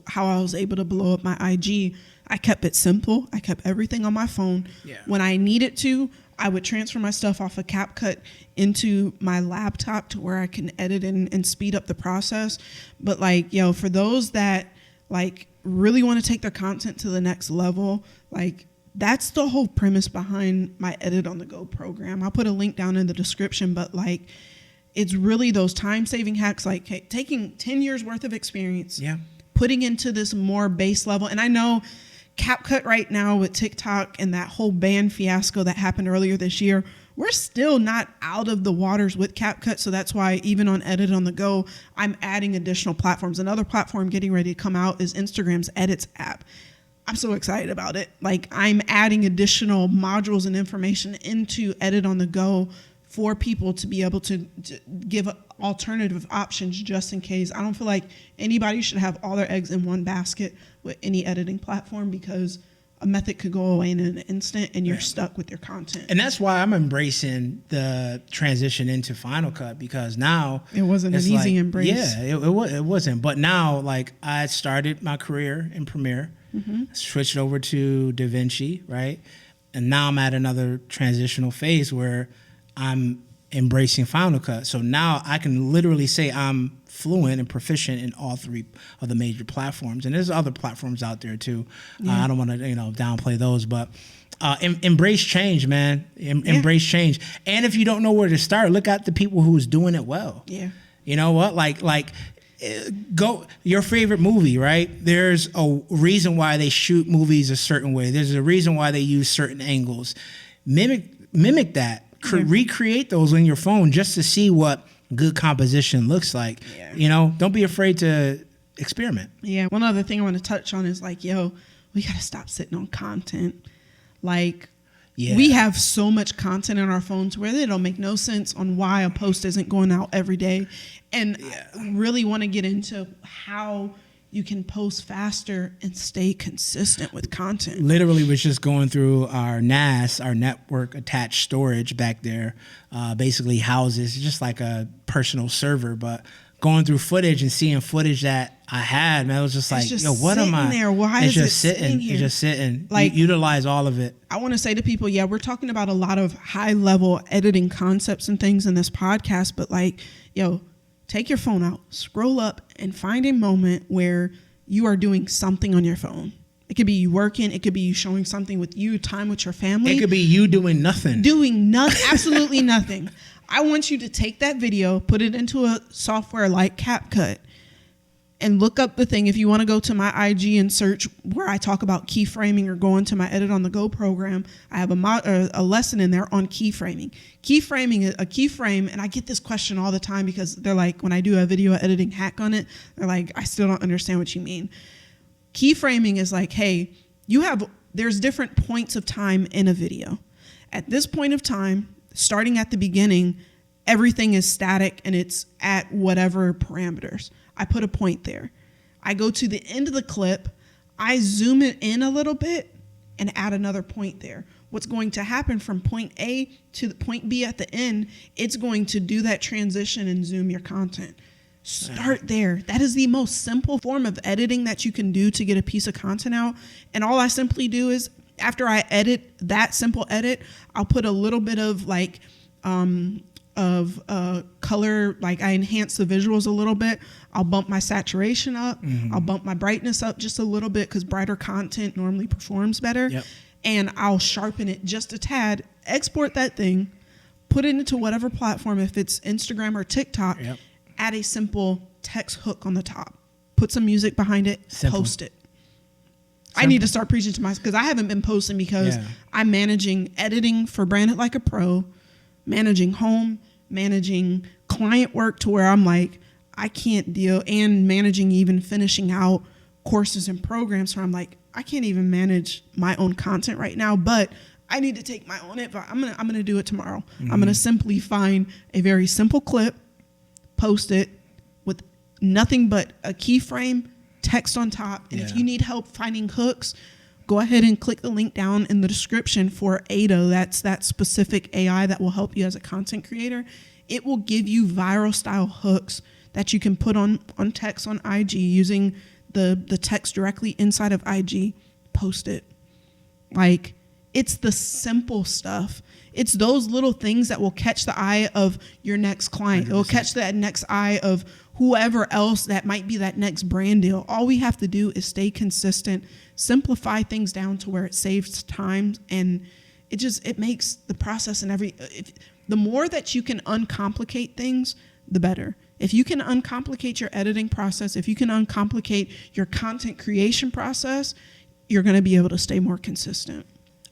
[SPEAKER 1] how I was able to blow up my IG. I kept it simple. I kept everything on my phone. Yeah. When I needed to, I would transfer my stuff off of CapCut into my laptop to where I can edit and speed up the process. But for those that really want to take their content to the next level, that's the whole premise behind my Edit on the Go program. I'll put a link down in the description, but it's really those time-saving hacks, taking 10 years worth of experience, putting into this more base level. And I know CapCut right now with TikTok and that whole ban fiasco that happened earlier this year, we're still not out of the waters with CapCut. So that's why even on Edit on the Go, I'm adding additional platforms. Another platform getting ready to come out is Instagram's Edits app. I'm so excited about it. Like, I'm adding additional modules and information into Edit on the Go for people to be able to give alternative options just in case. I don't feel like anybody should have all their eggs in one basket with any editing platform, because a method could go away in an instant and you're stuck with your content.
[SPEAKER 2] And that's why I'm embracing the transition into Final Cut, because now
[SPEAKER 1] it wasn't an easy embrace.
[SPEAKER 2] Yeah, it wasn't. But now, like, I started my career in Premiere, switched over to DaVinci, right? And now I'm at another transitional phase where I'm embracing Final Cut. So now I can literally say I'm fluent and proficient in all three of the major platforms. And there's other platforms out there too. I don't want to downplay those, but embrace change, man. Embrace change. And if you don't know where to start, look at the people who's doing it well.
[SPEAKER 1] Yeah.
[SPEAKER 2] You know what? Like go your favorite movie, right? There's a reason why they shoot movies a certain way. There's a reason why they use certain angles. Mimic that. Recreate those on your phone just to see what good composition looks like. Don't be afraid to experiment.
[SPEAKER 1] One other thing I want to touch on is like, we got to stop sitting on content. Like, we have so much content in our phones where it don't make no sense on why a post isn't going out every day. And I really want to get into how you can post faster and stay consistent with content.
[SPEAKER 2] Literally was just going through our NAS, our network attached storage back there, basically houses just like a personal server, but going through footage and seeing footage that I had, man, it was just like, what am I?
[SPEAKER 1] There? Why is it sitting here?
[SPEAKER 2] It's just sitting.
[SPEAKER 1] Like,
[SPEAKER 2] utilize all of it.
[SPEAKER 1] I want to say to people, we're talking about a lot of high level editing concepts and things in this podcast, but like, take your phone out, scroll up, and find a moment where you are doing something on your phone. It could be you working. It could be you showing something with you, time with your family.
[SPEAKER 2] It could be you doing nothing.
[SPEAKER 1] Absolutely nothing. I want you to take that video, put it into a software like CapCut, and look up the thing. If you want to go to my IG and search where I talk about keyframing, or go into my Edit on the Go program, I have a lesson in there on keyframing. Keyframing, a keyframe, and I get this question all the time because they're like, when I do a video editing hack on it, they're like, I still don't understand what you mean. Keyframing is like, hey, there's different points of time in a video. At this point of time, starting at the beginning, everything is static and it's at whatever parameters. I put a point there. I go to the end of the clip, I zoom it in a little bit and add another point there. What's going to happen from point A to the point B at the end, it's going to do that transition and zoom your content. Start there. That is the most simple form of editing that you can do to get a piece of content out. And all I simply do is, after I edit that simple edit, I'll put a little bit of like color, like I enhance the visuals a little bit. I'll bump my saturation up. I'll bump my brightness up just a little bit because brighter content normally performs better. And I'll sharpen it just a tad, export that thing, put it into whatever platform, if it's Instagram or TikTok, add a simple text hook on the top, put some music behind it, post it. I need to start preaching to myself because I haven't been posting because I'm managing editing for Brand It Like a Pro, managing home, managing client work to where I'm like, I can't deal, and managing even finishing out courses and programs where I'm like, I can't even manage my own content right now, but I need to take my own advice. I'm gonna do it tomorrow. I'm gonna simply find a very simple clip, post it with nothing but a keyframe, text on top, and if you need help finding hooks, go ahead and click the link down in the description for Ada. That's that specific AI that will help you as a content creator. It will give you viral style hooks that you can put on text on IG using the text directly inside of IG. Post it. Like, it's the simple stuff. It's those little things that will catch the eye of your next client. 100%. It will catch that next eye of whoever else that might be that next brand deal. All we have to do is stay consistent, simplify things down to where it saves time, and it makes the process and the more that you can uncomplicate things, the better. If you can uncomplicate your editing process, if you can uncomplicate your content creation process, you're going to be able to stay more consistent.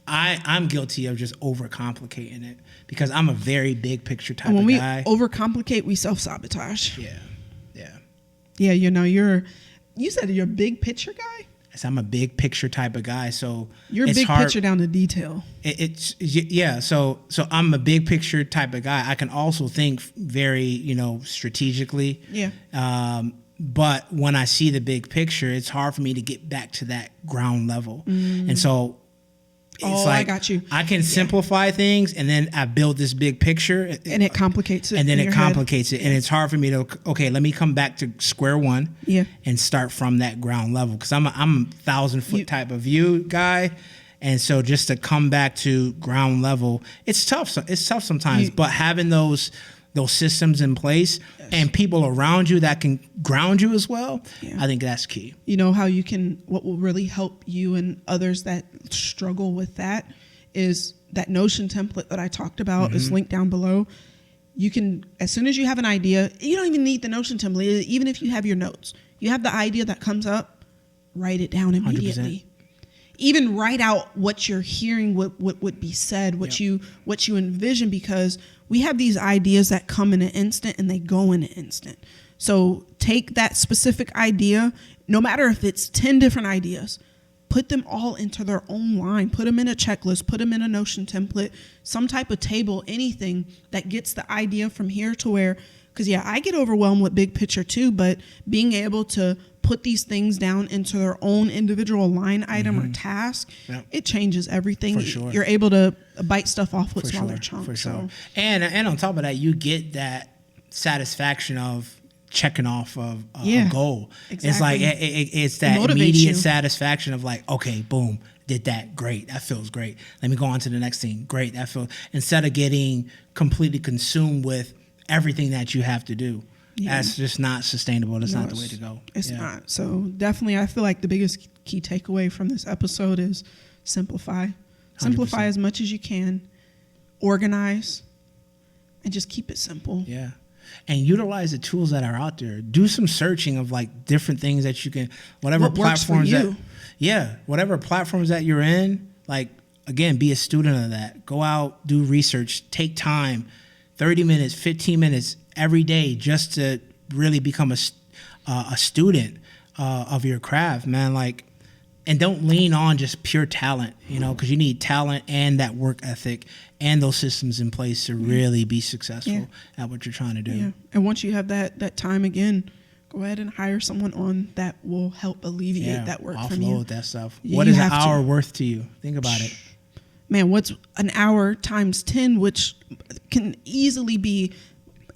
[SPEAKER 2] I'm guilty of just overcomplicating it because I'm a very big picture type
[SPEAKER 1] and when
[SPEAKER 2] of
[SPEAKER 1] we
[SPEAKER 2] guy.
[SPEAKER 1] overcomplicate, we self-sabotage.
[SPEAKER 2] Yeah.
[SPEAKER 1] Yeah, you said you're a big picture guy?
[SPEAKER 2] So I'm a big picture type of guy, so
[SPEAKER 1] You're a
[SPEAKER 2] it's
[SPEAKER 1] big
[SPEAKER 2] hard.
[SPEAKER 1] picture down to detail.
[SPEAKER 2] So I'm a big picture type of guy. I can also think very, strategically.
[SPEAKER 1] Yeah.
[SPEAKER 2] But when I see the big picture, it's hard for me to get back to that ground level. And so it's
[SPEAKER 1] I got you.
[SPEAKER 2] I can simplify things, and then I build this big picture,
[SPEAKER 1] And it complicates it.
[SPEAKER 2] and then
[SPEAKER 1] in
[SPEAKER 2] it
[SPEAKER 1] your head.
[SPEAKER 2] complicates it, and it's hard for me to let me come back to square one,
[SPEAKER 1] Yeah.
[SPEAKER 2] and start from that ground level because I'm a 1,000-foot type of view guy, and so just to come back to ground level, it's tough. So it's tough sometimes, but having those systems in place and people around you that can ground you as well, I think that's key.
[SPEAKER 1] You know how what will really help you and others that struggle with that is that Notion template that I talked about is linked down below. You can, as soon as you have an idea, you don't even need the Notion template. Even if you have your notes, you have the idea that comes up, write it down immediately. 100%. Even write out what you're hearing, what would be said, what you envision, because we have these ideas that come in an instant and they go in an instant. So take that specific idea, no matter if it's 10 different ideas, put them all into their own line, put them in a checklist, put them in a Notion template, some type of table, anything that gets the idea from here to where, because I get overwhelmed with big picture too, but being able to put these things down into their own individual line item or task, it changes everything.
[SPEAKER 2] For sure.
[SPEAKER 1] You're able to bite stuff off with smaller chunks.
[SPEAKER 2] For sure. And on top of that, you get that satisfaction of checking off of a goal.
[SPEAKER 1] Exactly.
[SPEAKER 2] It's like it's that immediate satisfaction of like, okay, boom, did that, great, that feels great. Let me go on to the next thing. Great, that feels, instead of getting completely consumed with everything that you have to do. That's just not sustainable. That's not the way to go.
[SPEAKER 1] It's not. So definitely, I feel like the biggest key takeaway from this episode is simplify. 100%. Simplify as much as you can. Organize. And just keep it simple.
[SPEAKER 2] Yeah. And utilize the tools that are out there. Do some searching of like different things that you can, whatever platforms whatever platforms that you're in, like, again, be a student of that. Go out, do research, take time, 30 minutes, 15 minutes every day just to really become a student of your craft, man. Like, and don't lean on just pure talent, because you need talent and that work ethic and those systems in place to really be successful at what you're trying to do.
[SPEAKER 1] Yeah. And once you have that time, again, go ahead and hire someone on that will help alleviate that work from you.
[SPEAKER 2] Offload that stuff. What is an hour worth to you? Think about it.
[SPEAKER 1] Man, what's an hour times 10, which can easily be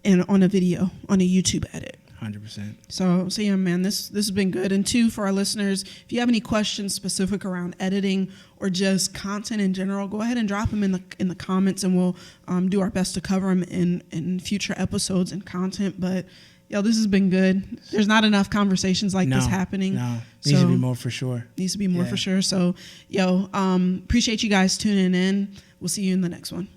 [SPEAKER 1] on a video, on a YouTube edit.
[SPEAKER 2] 100%.
[SPEAKER 1] So yeah, man, this has been good. And two, for our listeners, if you have any questions specific around editing or just content in general, go ahead and drop them in the comments, and we'll do our best to cover them in future episodes and content. But this has been good. There's not enough conversations like this happening.
[SPEAKER 2] No, needs to be more for sure.
[SPEAKER 1] Needs to be more for sure. So appreciate you guys tuning in. We'll see you in the next one.